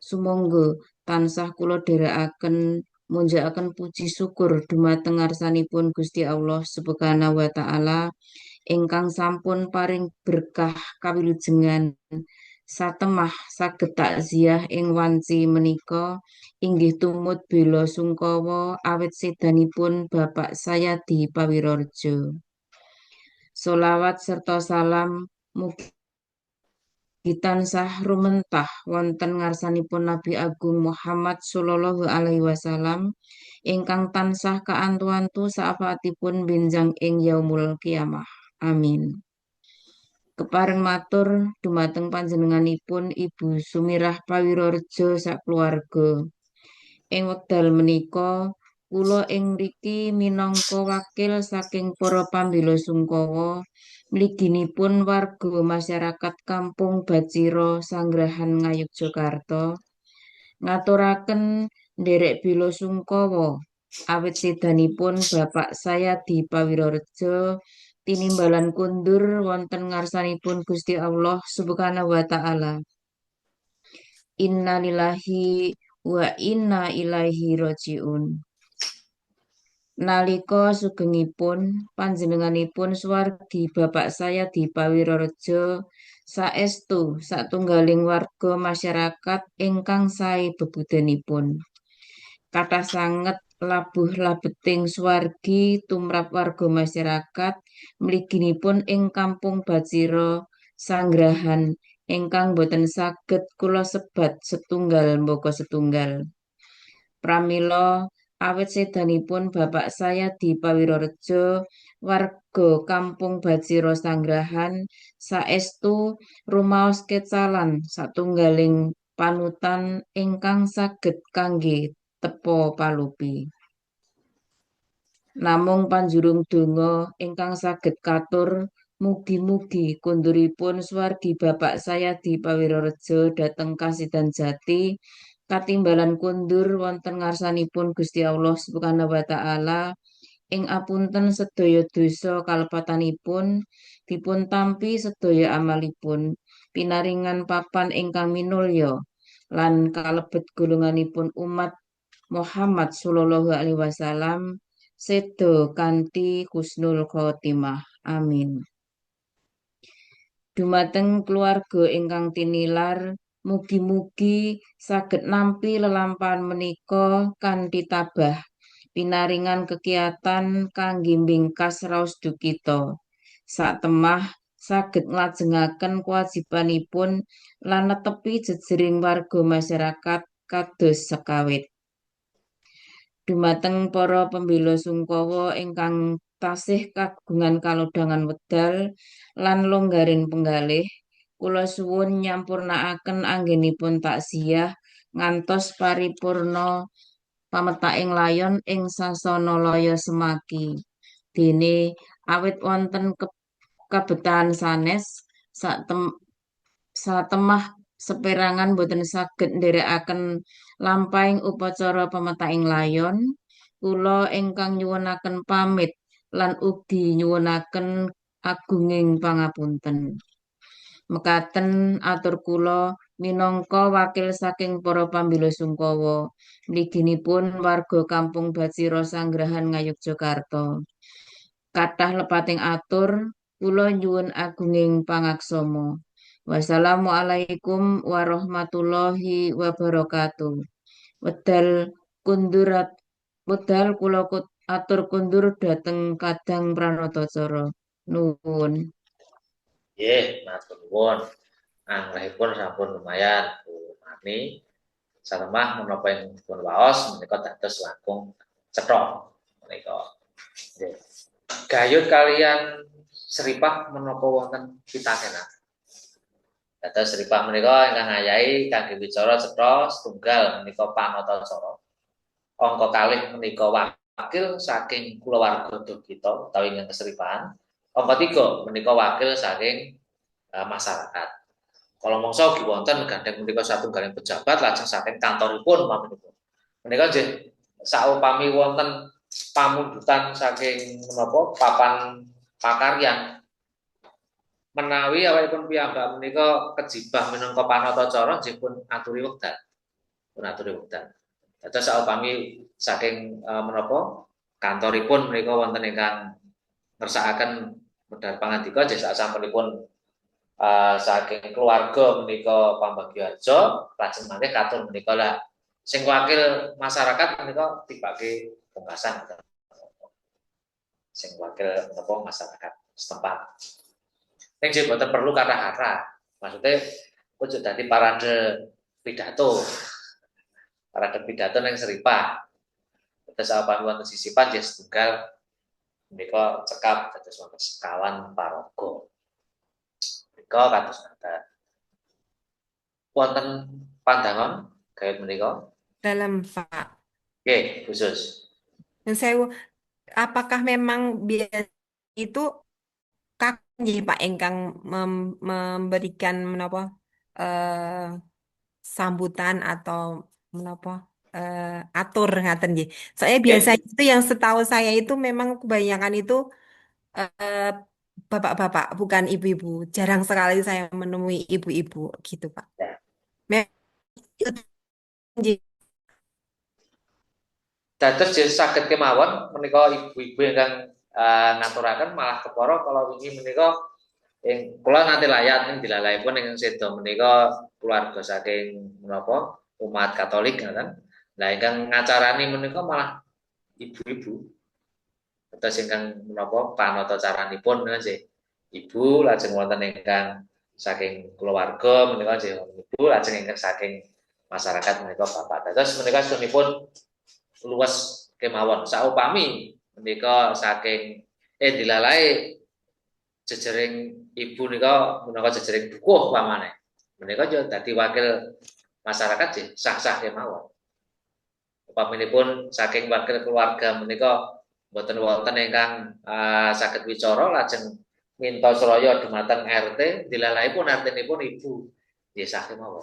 Sumangga tansah kula dherekaken munjakaken puji syukur dumateng ngarsanipun Gusti Allah Subhanahu wa taala ingkang sampun paring berkah kawilujengan satemah saged takziah ing wanci menika inggih tumut bela sungkawa awit sedanipun Bapak Sayadi Pawirarja. Sholawat serta salam mugi tansah rumentah wonten ngarsanipun Nabi Agung Muhammad sallallahu alaihi wasallam ingkang tansah kaantu-antu safaatipun benjang ing yaumul kiamah. Amin. Kepareng matur dumateng panjenenganipun Ibu Sumirah Pawirarja sakluwarga. Ing wekdal menika kula ing mriki minangka wakil saking para pambela sungkawa mliginipun warga masyarakat Kampung Bacira Sanggrahan Ngayogyakarta ngaturaken nderek bela sungkawa awit sedanipun Bapak Sayadi Pawirarja tinimbalan kundur wonten ngarsanipun Gusti Allah Subhanahu wa taala. Innalillahi wa inna ilaihi rajiun. Nalika sugengipun panjenenganipun swargi Bapak Sayadi Pawirarja saestu satunggaling warga masyarakat ingkang sae bebudanipun. Kathah sanget labuh labeting swargi tumrap warga masyarakat mliginipun ing Kampung Bacira Sanggrahan ingkang boten saged kula sebat setunggal mbaka setunggal. Pramila awit sedanipun Bapak Sayadi Pawirarja warga Kampung Bacira Sanggrahan saestu rumaos kecalan satunggaling panutan ingkang saged kangge tepa palupi. Namung panjurung donga ingkang saged katur mugi-mugi kunduripun swargi Bapak Sayadi Pawirarja dhateng kasidan jati katimbalan kundur wonten ngarsanipun Gusti Allah Subhanahu wa taala ing apunten sedaya dosa kalepatanipun dipun tampi sedaya amalipun pinaringan papan ingkang minulya lan kalebet golonganipun umat Muhammad sallallahu alaihi wasallam sedo kanthi husnul khotimah. Amin. Dumateng keluarga ingkang tinilar mugi-mugi saged nampi lelampahan menika kanthi tabah pinaringan kekiatan kangge mbingkas raos dukita satemah saged nglajengaken kewajibanipun lan netepi jejering warga masyarakat kados sekawit. Dumateng para pembela sungkawa ingkang tasih kagungan kalodhangan wedal lan longgaring penggalih, kula suwun nyampurnakaken anggenipun taksiyah ngantos paripurna pametaking layon ing sasana laya semaki. Dene awit wonten kabetahan sanes satemah seperangan boten saged nderekaken lampahing upacara pemetaing layon, kula ingkang nyuwunaken pamit lan ugi nyuwunaken agunging pangapunten. Mekaten atur kula minangka wakil saking para pambela sungkawa mliginipun warga Kampung Batsira Sanggrahan Ngayogyakarta. Kathah lepating atur kula nyuwun agunging pangaksama. Wassalamualaikum warahmatullahi wabarakatuh. Wedal kundurat wedal kula atur kundur dhateng Kadang Pranatacara. Nuwun. Nggih, matur nuwun. Anggrahipun sampun lumayan Bu Mani. Satemah menapa ing dipun waos menika dados langkung cetha menika. Nggih. Gayut kalian seripah menapa wonten pitakenan. Dados seripah menika ingkang ayahi kangge wicara cetha setunggal menika panatacara. Angka kalih menika wakil saking kulawarga kita utawi ingkang keseripahan. Angka 3 menika wakil saking masyarakat. Kalau mongso ugi wonten gandeng menika satunggaling pejabat lajeng saking kantoripun pamanipun. Menika nggih saupami wonten pamundutan saking menapa papan pakaryan menawi awakipun piyambak menika kejibah minangka panatacara nggih pun aturi wekdal. Pun aturi wekdal. Dados saupami saking menapa kantoripun menika wonten ingkang ngersakaken medal pangandika nggih sasampunipun saking keluarga menika pambagyaja lajeng malih katur menika lah sing wakil masyarakat menika tibake pungkasan sing wakil menapa masyarakat setempat. Ning jek boten perlu kata-kata. Maksudnya ojo dadi parade pidato. Parade pidato ning seripah. Terus apa wonten sisipan nggih setunggal menika cekap dados wonten sekawan paraga. Menika kados ngaten. Wonten pandangan kaya menika? Dalam Pak. Oke, khusus. Dan saya, apakah memang biasa itu kakak Pak ingkang memberikan menapa sambutan atau menapa atur ngaten nggih. Soalnya biasanya itu yang setahu saya itu memang kebanyakan itu eh, bapak-bapak bukan ibu-ibu. Jarang sekali saya menemui ibu-ibu gitu Pak. Ya. Memang itu nggih. Dados nggih saged kemawon menika ibu-ibu ingkang ngaturaken malah kepara kalau wingi menika kula nanti layat ning dilalahipun ing sedo menika keluarga saking menapa umat Katolik kan. Lah ingkang ngacarani menika malah ibu-ibu. Terus ingkang menapa panatacaranipun nggih ibu lajeng wonten ingkang saking keluarga menika nggih ibu lajeng ingkang saking masyarakat menika bapak. Terus menika sedunipun luwes kemawon saupami menika saking dilalahi jejering ibu nika menawa jejering dukuh pamane. Menika yo dadi wakil masyarakat nggih sah-sah kemawon. Upaminipun saking wakil keluarga menika boten wonten ingkang saged wicara lajeng minta Suraya dumateng RT dilalahipun RT-nipun ibu nggih sah kemawon.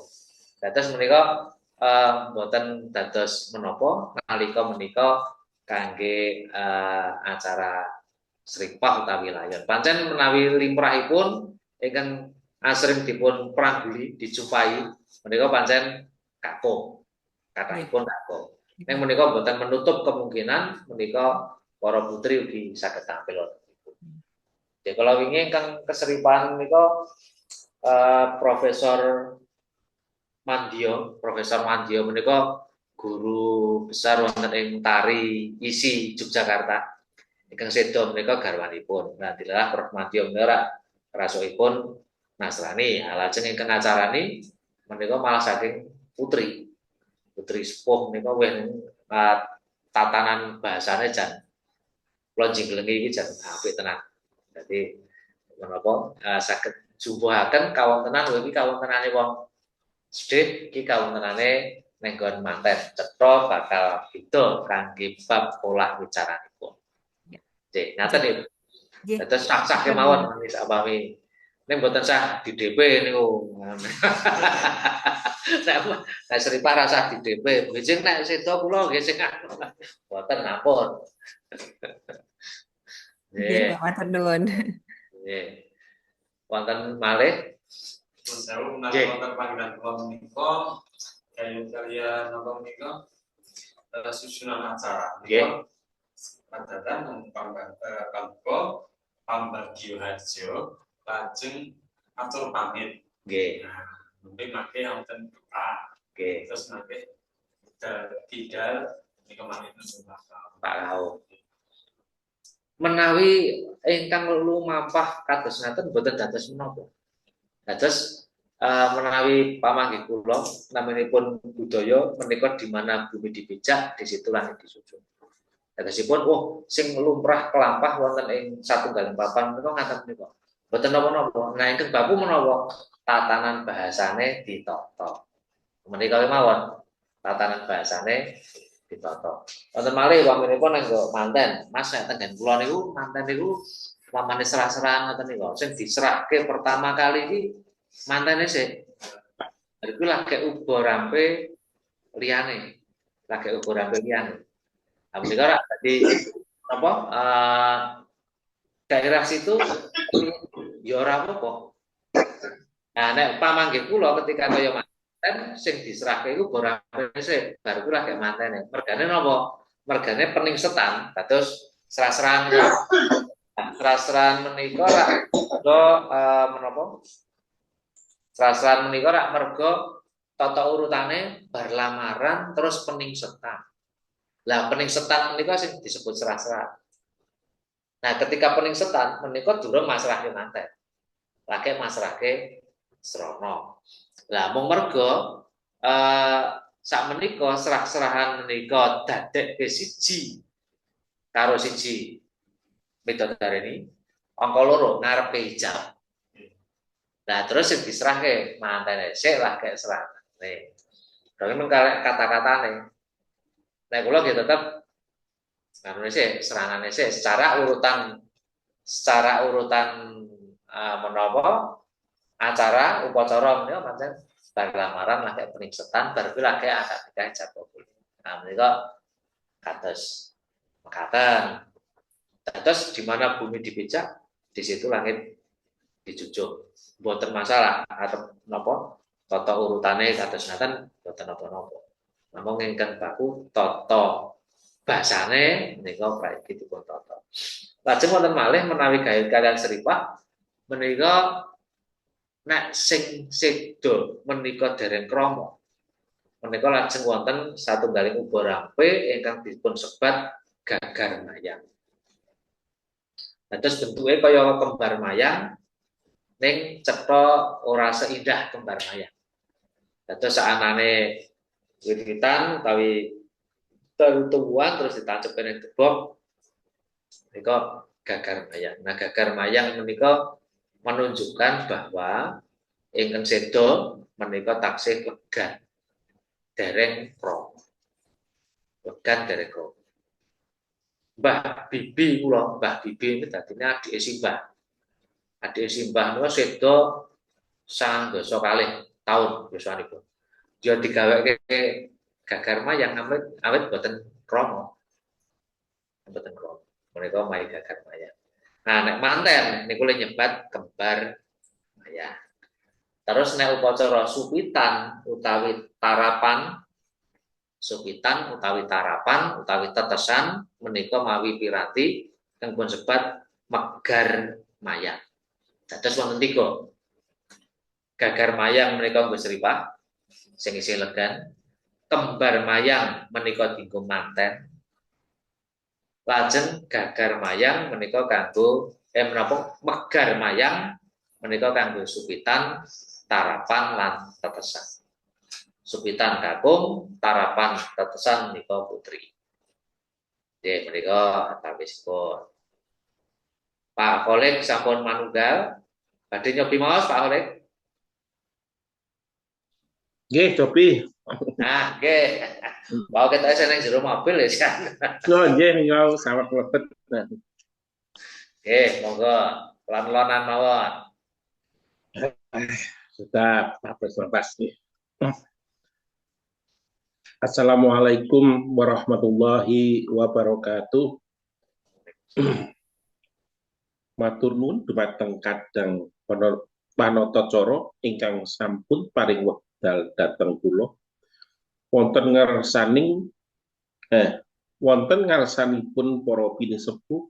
Dados menika boten dados menapa nalika menika kangge acara seripah utawi layon. Pancen menawi limrahipun ingkang asring dipun prangguli dijumpai menika pancen kakung. Kathahipun kakung. Ning menika boten menutup kemungkinan menika para putri ugi saged tampil. Jadi kalau wingi ingkang keseripahan menika Profesor Mandio menika guru besar wonten ing tari isi Yogyakarta. Ingkang sedo menika garwanipun. Nah, dilalah Prof Mandio menika rasukipun Nasrani. Lajeng ingkang acarani menika malah saking putri sepuh menika weh tatanan bahasane jan kula jinglengi iki jan apik tenan. Dadi menapa saged jumbuhaken kawontenan iki kawontenane wong sedhih iki kawontenane ning nggon manten cetha bakal beda kangge bab pola wicaranipun. Nggih, ngaten nggih. Dados sah-sah kemawon manis abami Nek mboten sah di DP niku. Nek seripah rasa di DP, bijing nek sedo kula nggih sing mboten ampun. Nggih, Nggih, matur nuwun. nggih. Wonten malih? Saya menawi Nggih. wonten panggilan kula menika kalian napa menika susunan acara Nggih. padatan pambagio harjo lajeng atur pamit. Nggih. Nah, mungkin make wonten doa Nggih. terus make tidak menika malih Pak Lau. Menawi ingkang lumampah kados ngaten boten dados menapa. Dados menawi pamanggih kula naminipun budaya menika di mana bumi dipijak, di situ langit disusun. Dadosipun sing lumrah kelampah wonten ing satunggaling papan menika ngaten menika. Boten napa-napa. Nah, ingkang baku menawa tatanan bahasane ditata. Menika kemawon tatanan bahasane ditata. Wonten malih waminipun nggo manten. Mas nek tengen kula niku manten niku pamane serah-serahan ngoten niku. Sing diserahke pertama kali iki mantene sik. Iku lagi uga rampe liyane. Lagi uga rampe liyane. Nah, menika ora dadi apa daerah situ ya ora apa-apa. Nah, nek pamanggih kula ketika kaya manten sing diserahke iku uga rampe sik. Bar iku lagi mantene. Mergane napa? Mergane pening setan dados serah-serahan. Serah-serahan menika rak menapa? Serah-serahan menika rak merga tata urutane bar lamaran terus pening setan. Lah pening setan menika sing disebut serah-serahan. Nah, ketika pening setan menika durung masrahke manten. Lagi masrahke srana. Lah mung merga sakmenika serah-serahan menika dadekke siji karo siji midodareni angka loro ngarepe ijab. Nah, terus yang diserahke mantene sik lah kayak serahane. Kalau kata-katane. Nah, kula nggih tetep nganune sik serangane sik secara urutan menapa acara upacara menika pancen bar lamaran lah kayak pening setan bar kuwi lagi akad nikah jatuh. Nah, menika kados mekaten. Terus di mana bumi dipijak, di situ langit dijunjung. Mboten masalah atau napa tata urutane kados ngaten mboten napa-napa. Namung ingkang baku tata basane menika praiki dipun tata. Lajeng wonten malih menawi gawe kalian seripah menika nek sing sedo menika dereng krama. Menika lajeng wonten satunggaling uba rampe ingkang dipun sebat gagar mayang. Terus bentuknya kaya kembar mayang, ning cetha ora seindah kembar mayang. Terus saanane wit-witan utawi tumbuhan terus ditancep ning gebok, menika gagar mayang. Nah, gagar mayang menika menunjukkan bahwa ingkang sedo menika taksih legan dereng krama. Legan dereng krama. Mbah Bibi kula, Mbah Bibi ini dadine adike simbah. Adike simbah niku sedo 9 tahun bisanipun. Dia digaweke gagar mayang awet boten krama. Boten krama. Menika mai gagar mayang. Nah, nek manten niku le nyebat kembar mayang. Terus nek upacara supitan utawi tarapan utawi tetesan menika mawi piranti kang pun sebat megar mayang. Dados wonten 3. Gagar mayang menika nggo seripah sing isih legan. Kembar mayang menika dienggo manten. Lajeng gagar mayang menika kanggo megar mayang menika kanggo supitan, tarapan lan tetesan. Supitan kakung, tarapan tetesan menika putri. Nggih menika antawisipun. Pak Kholik sampun manunggal. Badhe nyobi maos Pak Kholik. Nggih, cobi. Nah, nggih. Mau kita seneng jero mobil ya kan. Oh, nggih menika sawet lebet. Nggih, monggo pelan-pelanan mawon. Sudah nafas nih. Assalamualaikum warahmatullahi wabarakatuh. Matur nuwun dumateng kadang panata cara ingkang sampun paring wekdal dhateng kula. Wonten ngarsanipun para pinisepuh,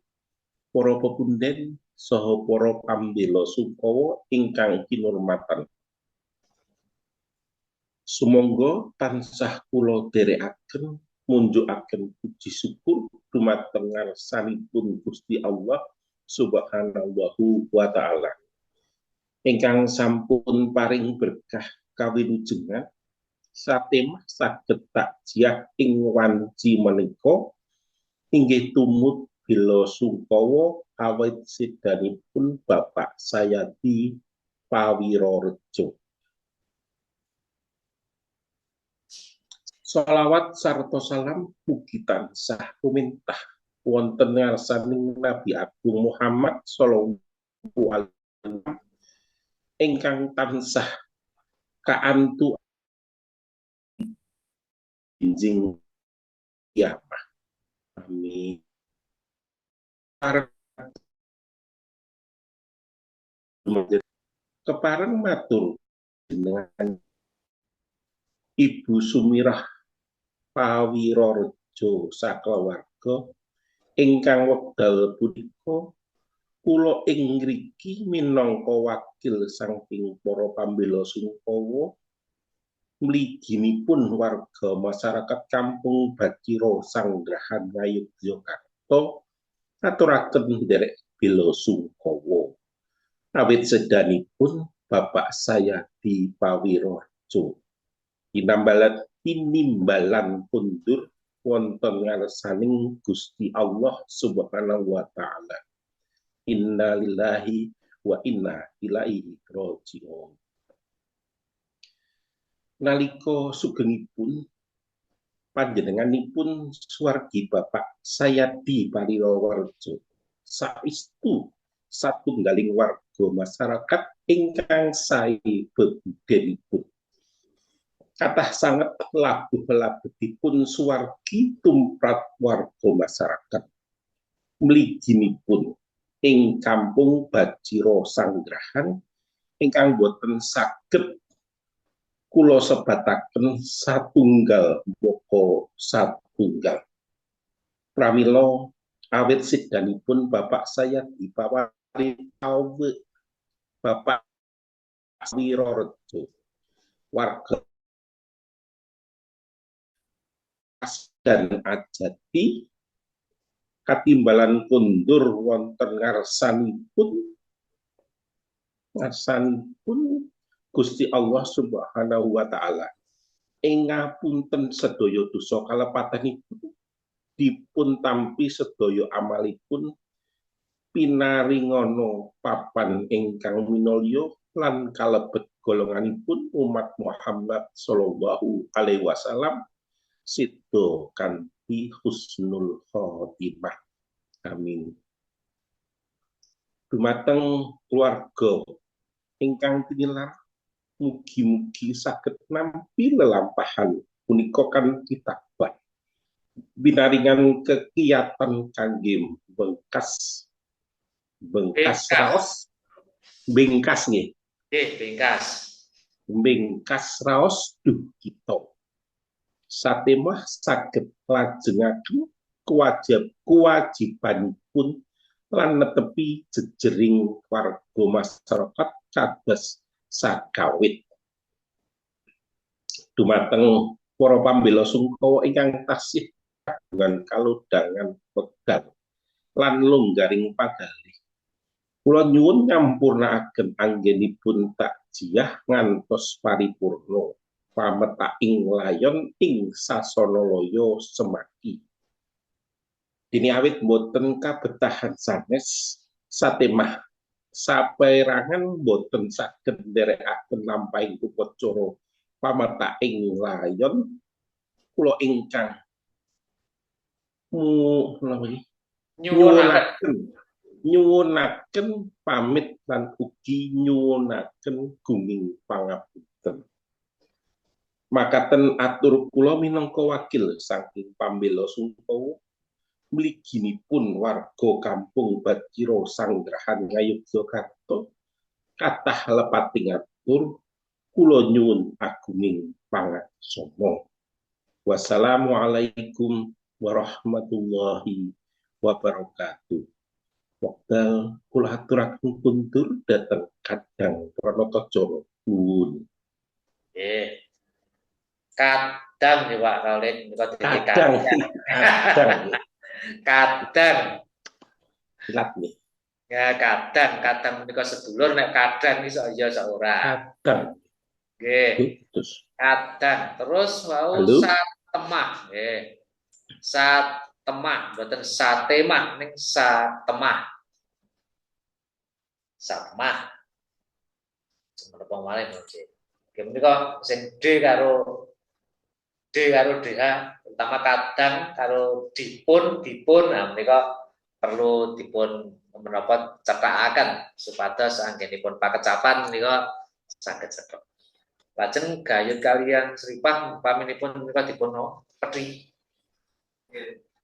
para pepunden saha para pambela sungkawa ingkang kinurmatan. Sumangga tansah kula dherekaken munjukaken puji syukur dumateng ngarsanipun Gusti Allah Subhanahu wa taala ingkang sampun paring berkah kawilujengan satemah saged takjiah ing wanci menika inggih tumut bela sungkawa awit sedanipun Bapak Sayadi Pawirorejo. Sholawat sarta salam mugi tansah kumintah wonten ngarsaning Nabi Agung Muhammad sallallahu alaihi wasallam ingkang tansah kaantu injing kiamah. Amin. Kepareng matur dengan Ibu Sumirah Pawirorejo sakeluarga ingkang wekdal punika kula ing ngriki minangka wakil saking para pambela sungkawa mliginipun warga masyarakat Kampung Baciro Sanggrahan Ngayogyakarta aturaken nderek bela sungkawa awit sedanipun Bapak Sayadi Pawirorejo tinimbalan pundur wonten ngarsaning Gusti Allah Subhanahu wa taala. Inna lillahi wa inna ilaihi raji'un. Nalika sugengipun panjenenganipun swargi Bapak Sayadi Pawirorejo saestu satunggaling warga masyarakat ingkang sae bebudenipun. Kathah sanget labuh-labetipun suwargi tumrap warga masyarakat mliginipun ing Kampung Baciro Sanggrahan ingkang boten saged kula sebataken satunggal boko satunggal. Pramila awit sedanipun Bapak Sayadi Pawirorejo Bapak Pawirorejo warga dan ajati katimbalan kundur wonten ngarsanipun Gusti Allah Subhanahu wa taala ing ngapunten sedaya dosa kalepatanipun dipun tampi sedaya amalipun pinaringana papan ingkang minulya lan kalebet golonganipun umat Muhammad sallallahu alaihi wasallam sido kanthi husnul khotimah. Amin. Dumateng keluarga ingkang tinilar mugi-mugi saged nampi lelampahan punika kan kitabah binaringan kegiatan kangge bengkas raos bengkas nggih. Bengkas raos duh kita satemah saged lajengaken kewajibanipun lan netepi jejering warga masyarakat kados sakawit. Dumateng para pambela sungkawa ingkang tasih kagungan kalodhangan wekdal lan longgaring pagalih. Kula nyuwun nyampurnakaken anggenipun takjiah ngantos paripurna pametaking layon ing Sasanalaya Semaki. Dene awit boten kabetahan sanes satemah saperangan boten saged nderekaken lampahing upacara pametaking layon kula ingkang nyuwunaken nyuwunaken pamit lan ugi nyuwunaken gunging pangapunten. Makaten atur kula minangka wakil saking pambela Sungkowo mliginipun warga kampung Badkira Sanggrahan Ngayogyakarta kathah lepating atur kula nyuwun agunging pangaksama. Wassalamualaikum warahmatullahi wabarakatuh. Wekdal kula aturaken kuntur dhateng Kadang Pranatacara nuwun. Nggih. Kadang nih Pak Kaulin niku dadi Kadang. Kadang. Silat nih. Ya kadang menika sedulur nek kadang iso ya iso ora. Kadang. Nggih. Terus. Kadang terus wau Halo? satemah nggih. Satemah mboten satemah ning satemah. Satemah. Menapa malih nggih. Nggih menika sing D karo DA terutama kadang karo dipun nah menika perlu dipun menapa cethakaken supados anggenipun pakecapan menika saged cetha. Lajeng gayut kaliyan sripah paminipun menika dipun pethi.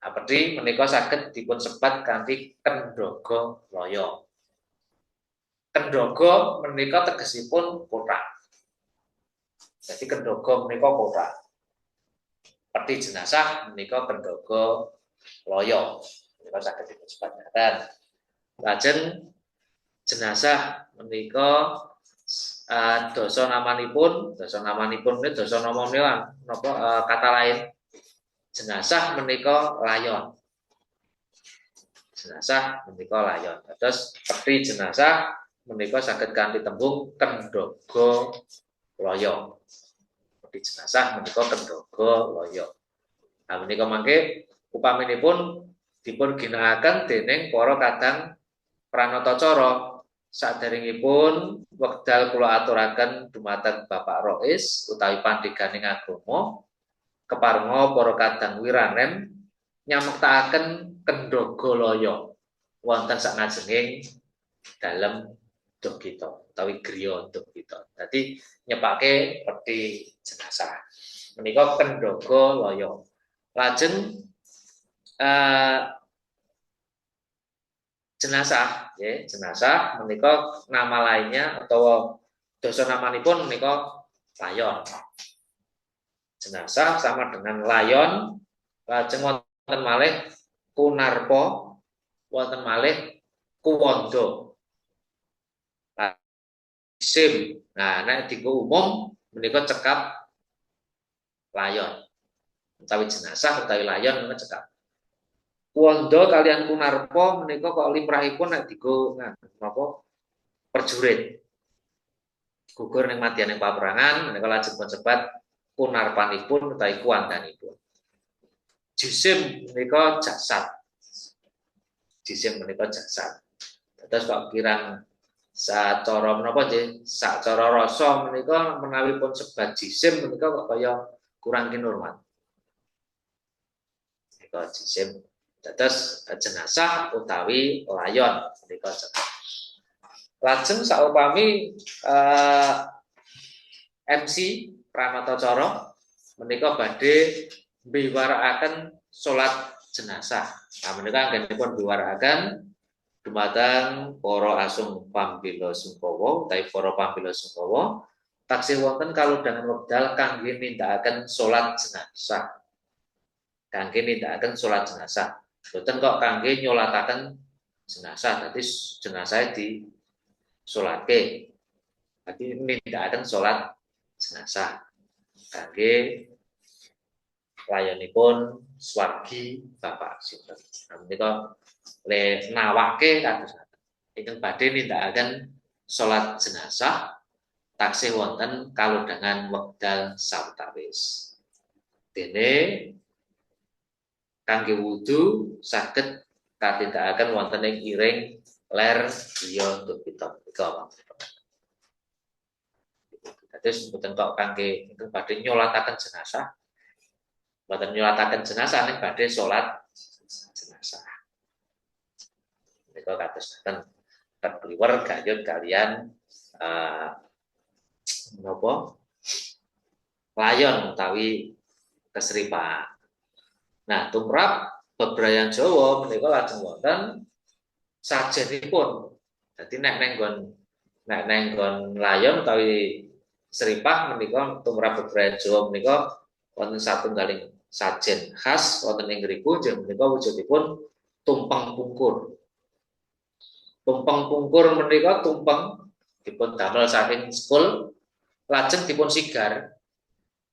Pethi menika saged dipun sebat kanthi kendaga loya. Kendaga menika tegesipun kothak. Jadi kendaga menika kothak. Pethi jenazah menika kendaga loya. Menika saged dipun sebataken. Lajeng jenazah menika dosa namanipun ini dosa nama napa kata lain jenazah menika layon. Jenazah menika layon. Terus pethi jenazah menika saged kanthi tembung kendaga loya. Pethi jenazah menika kendaga loya. Nah menika mangke upaminipun dipun ginakaken dening para kadang pranatacara. Saderengipun wekdal kula aturaken dumateng Bapak Rois utawi pandheganing agama keparenga para kadang wiranem nyamektakaken kendaga loya wonten sakngajenging dalem duh kita utawi griya duh kita. Dadi nyepake pethi jenazah. Menika kendaga loya. Lajeng jenazah, ya, jenazah menika nama lainnya atau dosa namanipun menika layon. Jenazah sama dengan layon, lajeng wonten malih kunarpa, wonten malih kuwanda. Sim. Nah, nek dienggo umum menika cekap layon. Utawi jenazah utawi layon menika cekap. Kuwanda kalian kunarpa menika kok limrahipun nek dienggo napa perjurit. Gugur ning madyaning paperangan menika lajeng sebat kunarpanipun utawi kuwandanipun. Jisim menika jasad. Jisim menika jasad. Terus kok kirang sacara menapa nggih? Sacara rasa menika menawi pun sebat jisim menika kok kaya kurang kinurmat. Menika jisim. Dados jenazah utawi layon menika. Lajeng saupami MC pranatacara menika badhe mbiwarakaken salat jenazah. Nah menika anggenipun mbiwarakaken dumateng para asung pambela Sungkowo utawi para pambela Sungkowo taksih wonten kalodhangan wekdal kangge nindakaken salat jenazah. Kangge nindakaken salat jenazah. Boten kok kangge nyolataken jenazah, dadi jenazah disolatke. Dadi nindakaken salat jenazah. Kangge layonipun swargi Bapak sinten. Menika le nawake kados ingkang badhe nindakaken salat jenazah taksih wonten kalodhangan wekdal sawetawis. Dene kangge wudu saged katindakaken wonten ing iring ler griya kita menika. Dados mboten kok kangge ingkang badhe nyolataken jenazah. Mboten nyolataken jenazah ning badhe salat jenazah. Menika menika kados ngaten. Kliwer gayut kalian menapa layon utawi keseripan. Nah, tumrap bebrayan Jawa menika lajeng wonten sajenipun. Dadi nek nenggon layon utawi seripah menika tumrap bebrayan Jawa menika wonten satunggaling sajen khas wonten ing ngriku jeneng menika wujudipun tumpeng pungkur. Tumpeng pungkur menika tumpeng dipun damel saking sekul lajeng dipun sigar.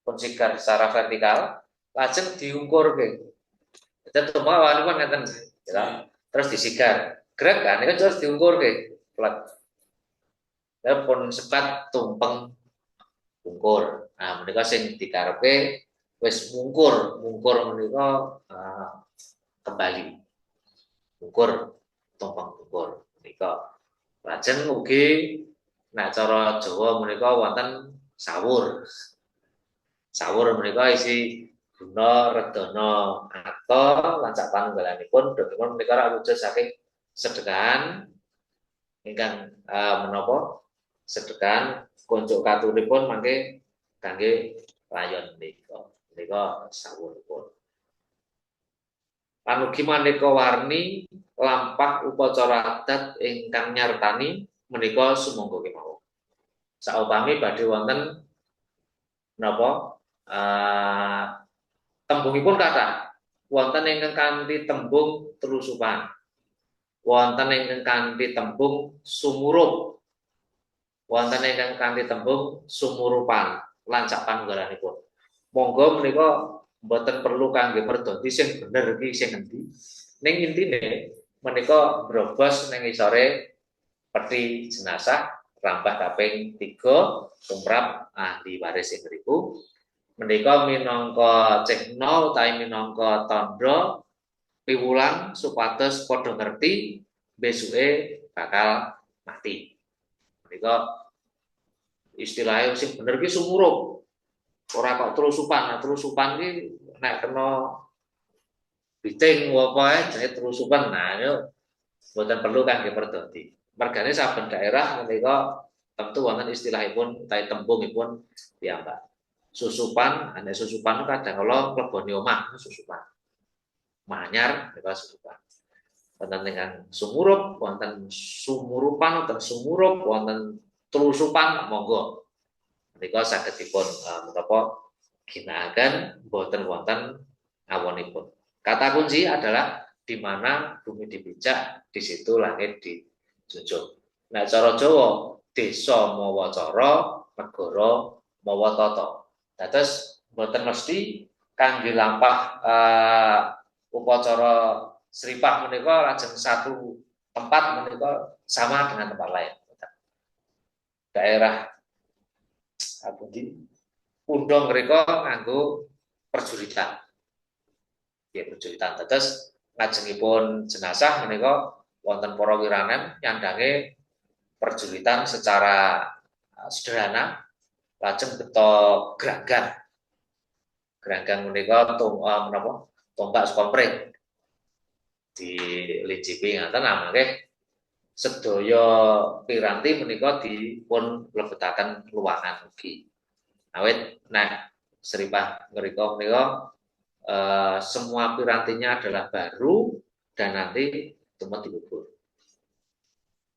Pun sigar secara vertikal lajeng diungkurke. Dadi tumpeng awalipun ngeten ya. Terus disigar. Grek kan niku terus diungkurke. Plat. Pun sebat tumpeng pungkur. Nah, menika sing dikarepe wis mungkur menika kembali. Mungkur tumpeng pungkur menika. Lajeng ugi nek cara Jawa menika wonten sawur. Sawur menika isi guna redana arta lan sak panunggalanipun dipun menika wujud saking sedekahan ingkang menapa sedekahan konco katuripun mangke kangge layon menika sawuripun. Lan ugi maneka warni lampah upacara adat ingkang nyartani menika sumangga kemawon. Saupami badhe wonten napa tembungipun kathah wonten ingkang kanthi tembung telusupan, wonten ingkang kanthi tembung sumurup, wonten ingkang kanthi tembung sumurupan lan sak panunggalanipun. Monggo menika mboten perlu kangge merdoti sing bener iki sing endi. Ning intine menika brobos ning isore peti jenazah rambah kaping 3 tumrap ahli waris ing mriku. Menika minangka cekna utawi minangka tandha piwulang supados padha ngerti besuke bakal mati. Menika istilahnya sing bener ki sumurup. Ora kok telusupan. Nah, telusupan ki nek kena biting apa ae jenenge telusupan. Nah, yo mboten perlu kangge perdoti. Mergane saben daerah menika tentu wonten istilahipun utawi tembungipun piyambak. Susupan, ane susupan kadang kala mleboni omah susupan. Manyar menika susupan. Wonten dengan sumurup, wonten sumurupan, wonten sumurup, wonten telusupan monggo. Menika saged dipun menapa ginakaken boten wonten awonipun. Kata kunci adalah di mana bumi dipijak, di situ langit dijunjung. Nah, cara Jawa, desa mawa cara, negara mawa tata. Dados boten mesti kangge lampah upacara seripah menika lajeng satu tempat menika sama dengan tempat lain. Daerah pundi Pundong mereka nganggo perjulitan. Ya perjulitan. Dados lajengipun jenazah menika wonten para wiranen nyandange perjulitan secara sederhana. Lajeng beto geranggang. Geranggang menika tombak skompring dilicipi ngaten nggih sedaya piranti menika dipun lebetaken luwangan ugi. Awit nek seripah mriku menika semua pirantinya adalah baru dan nanti cuma dikubur.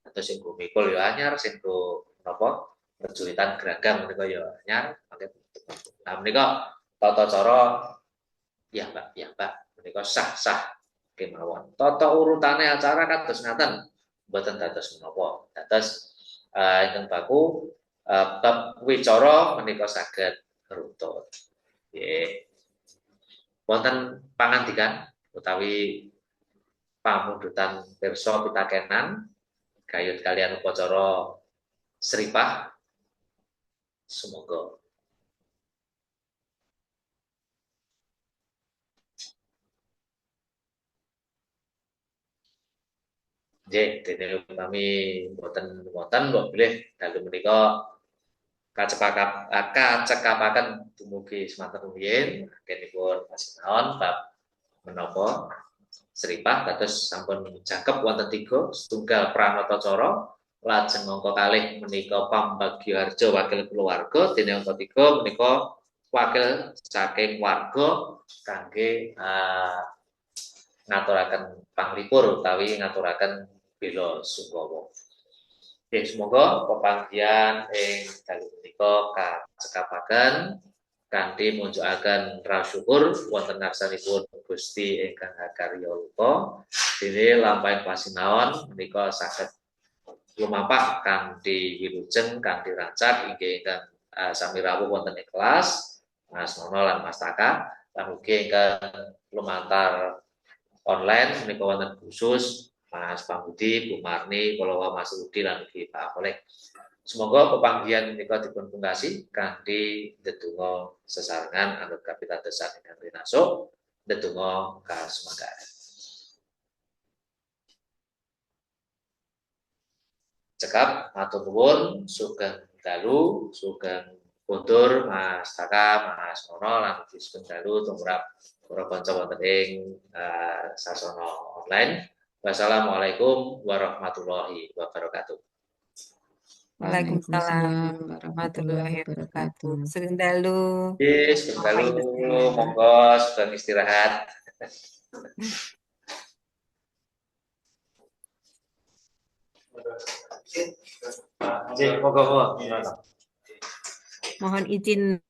Atau sing mikul ya anyar, sing napa perjulitan geragam menika ya anyar, nah menika tata cara ya Mbak menika sah-sah kemawon. Tata urutane acara kados ngaten, mboten dados menapa. Dados ingkang baku bab wicara menika saged runtut. Nggih. Wonten pangandikan utawi pamundutan pirsa pitakenan gayut kalian upacara seripah. Semoga dene kami boten mbok bilih dalu menika kacekapaken dumugi semanten rumiyin kenipun pasinaon bab menapa seripah dados sampun jangkep wonten 3 setunggal pranata cara lajeng angka kalih menika pambagya harja wakil keluarga dene angka 3 menika wakil saking warga kangge ngaturaken panglipur utawi ngaturaken bela sungkawa. Oke, semoga pepanggihan ing dalu menika kacekapaken kanthi munjukaken rasa syukur wonten ngarsanipun Gusti ingkang karya luka dene lampahing pasinaon menika saged lumampah kanthi wilujeng kanthi rancak inggih ingkang sami rawuh wonten ing kelas Mas Nono lan Mas Taka lan ugi ingkang lumantar online menika wonten khusus Mas Pambudi, Bu Marni, kula Mas Rudi lan ugi Pak Kolek. Semoga pepanggihan menika dipun pungkasi kanthi ndedonga sesarengan anut kapitadosan ingkang rinasuk ndedonga kasumanggaan. Cekap matur nuwun sugeng dalu, sugeng kondur Mas Taka, Mas Nono lan ugi sugeng dalu tumrap para kanca wonten ing sasana online. Wassalamualaikum warahmatullahi wabarakatuh. Waalaikumsalam warahmatullahi wabarakatuh. Sugeng dalu. Yes, sugeng dalu, monggo sugeng istirahat. Monggo. Mohon izin